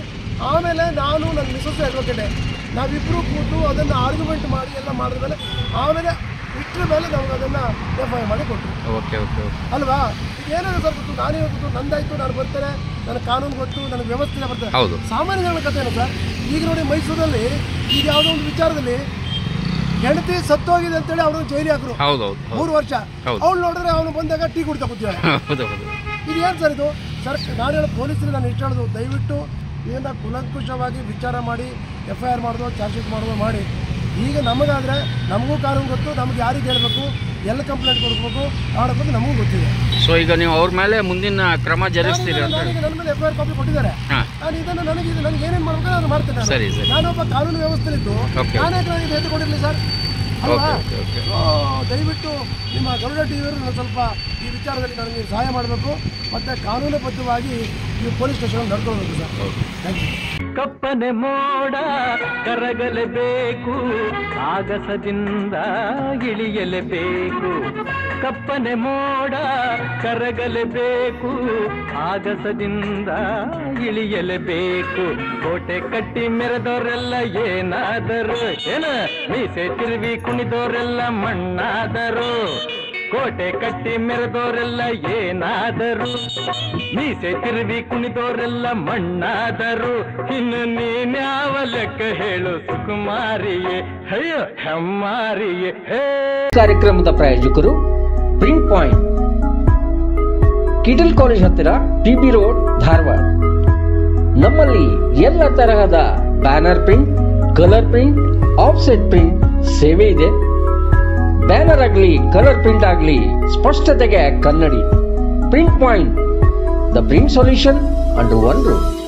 ಆಮೇಲೆ ನಾನು ನನ್ನ ಮಿಸಸ್ ಅಡ್ವೊಕೇಟೆ ನಾವಿಬ್ಬರು ಕೂತು ಅದನ್ನು ಆರ್ಗ್ಯುಮೆಂಟ್ ಮಾಡಿ ಎಲ್ಲ ಮಾಡಿದ್ಮೇಲೆ ಆಮೇಲೆ ಇಟ್ಟರ ಮೇಲೆ ನಮ್ಗೆ ಅದನ್ನು FIR ಮಾಡಿ ಕೊಟ್ಟರು ಅಲ್ವಾ? ಏನಾದ್ರು ಸರ್ ಗೊತ್ತು, ನಾನೇ ಗೊತ್ತು, ನಂದಾಯ್ತು, ನಾನು ಬರ್ತಾರೆ, ನನಗೆ ಕಾನೂನು ಗೊತ್ತು, ನನಗೆ ವ್ಯವಸ್ಥೆ ಬರ್ತಾರೆ. ಸಾಮಾನ್ಯ ಜನಗಳ ಕಥೆ ಏನು ಸರ್? ಈಗ ನೋಡಿ ಮೈಸೂರಲ್ಲಿ ಈಗ ಯಾವುದೋ ಒಂದು ವಿಚಾರದಲ್ಲಿ ಹೆಂಡತಿ ಸತ್ತೋಗಿದೆ ಅಂತೇಳಿ ಅವನು ಜೈಲಿಗೆ ಹಾಕರು 3 ವರ್ಷ. ಅವ್ಳು ನೋಡಿದ್ರೆ ಅವನು ಬಂದಾಗ ಟೀ ಕುಡಿತಾ ಕೂತಿದ್ದಾಳೆ. ಇದು ಏನು ಸರ್ ಇದು? ಸರ್ ನಾನು ಹೇಳೋ ಪೊಲೀಸರಿಗೆ ನಾನು ಇಷ್ಟ ಹೇಳೋದು, ದಯವಿಟ್ಟು ಇದನ್ನ ಕುಲಂಕುಷವಾಗಿ ವಿಚಾರ ಮಾಡಿ FIR ಮಾಡೋದು, ಚಾರ್ಜ್ ಶೀಟ್ ಮಾಡೋದು ಮಾಡಿ. ಈಗ ನಮಗಾದರೆ ನಮಗೂ ಕಾನೂನು ಗೊತ್ತು, ನಮ್ಗೆ ಯಾರಿಗೆ ಹೇಳಬೇಕು, ಎಲ್ಲ ಕಂಪ್ಲೇಂಟ್ ಕೊಡ್ಬೇಕು, ಆಡೋ ಬಗ್ಗೆ ನಮಗೂ ಗೊತ್ತಿದೆ. ಸೊ ಈಗ ನೀವು ಅವ್ರ ಮೇಲೆ ಮುಂದಿನ ಕ್ರಮ ಜರುಗಿಸ್ತೀರಿ ಅಂತ? ನನ್ನ ಮೇಲೆ FIR ಕಾಪಿ ಕೊಟ್ಟಿದ್ದಾರೆ. ನಾನು ಇದನ್ನು ನನಗೆ ಏನೇನು ಮಾಡ್ಬೇಕು ನಾನು ಮಾಡ್ತೇನೆ. ನಾನೊಬ್ಬ ಕಾನೂನು ವ್ಯವಸ್ಥೆಲಿದ್ದು ನಾನೇ ಎತ್ತುಕೊಂಡಿರಲಿ ಸರ್ ಅಲ್ವಾ? ದಯವಿಟ್ಟು ನಿಮ್ಮ ಗರುಡ TV ಅವರು ಸ್ವಲ್ಪ ಈ ವಿಚಾರದಲ್ಲಿ ನನಗೆ ಸಹಾಯ ಮಾಡಬೇಕು, ಮತ್ತು ಕಾನೂನುಬದ್ಧವಾಗಿ ಈ ಪೊಲೀಸ್ ಸ್ಟೇಷನ್ ನಡ್ಕೊಳ್ಬೇಕು ಸರ್. Thank you. ಕಪ್ಪನೆ ಮೋಡ ಕರಗಲೇಬೇಕು, ಆಗಸದಿಂದ ಇಳಿಯಲೇಬೇಕು. ಕಪ್ಪನೆ ಮೋಡ ಕರಗಲೇಬೇಕು, ಆಗಸದಿಂದ ಇಳಿಯಲೇಬೇಕು. ಕೋಟೆ ಕಟ್ಟಿ ಮೆರೆದವರೆಲ್ಲ ಏನಾದರು, ಮೀಸೆ ತಿರುವಿ ಕುಣಿದವರೆಲ್ಲ ಮಣ್ಣಾದರು. ಕೋಟೆ ಕಟ್ಟಿ ಮೆರೆದವರೆಲ್ಲ ಏನಾದರು, ಮೀಸೆ ತಿರುವಿ ಕುಣಿದವರೆಲ್ಲ ಮಣ್ಣಾದರು. ಇನ್ನು ನೀನ್ಯಾವ ಲೆಕ್ಕ ಹೇಳು ಸುಕುಮಾರಿಯೇ, ಅಯ್ಯೋ ಹೆಮ್ಮಾರಿಯೇ. ಕಾರ್ಯಕ್ರಮದ ಪ್ರಾಯೋಜಕರು ಪ್ರಿಂಟ್ ಪಾಯಿಂಟ್, ಕಿಟಲ್ ಕಾಲೇಜ್ ಹತ್ತಿರ, TB ರೋಡ್, ಧಾರವಾಡ. ನಮ್ಮಲ್ಲಿ ಎಲ್ಲ ತರಹದ banner print, colour print, offset print ಸೇವೆ ಇದೆ. ಬ್ಯಾನರ್ ಆಗಲಿ ಕಲರ್ ಪ್ರಿಂಟ್ ಆಗಲಿ ಸ್ಪಷ್ಟತೆಗೆ ಕನ್ನಡಿ. Print point, the print solution under one roof.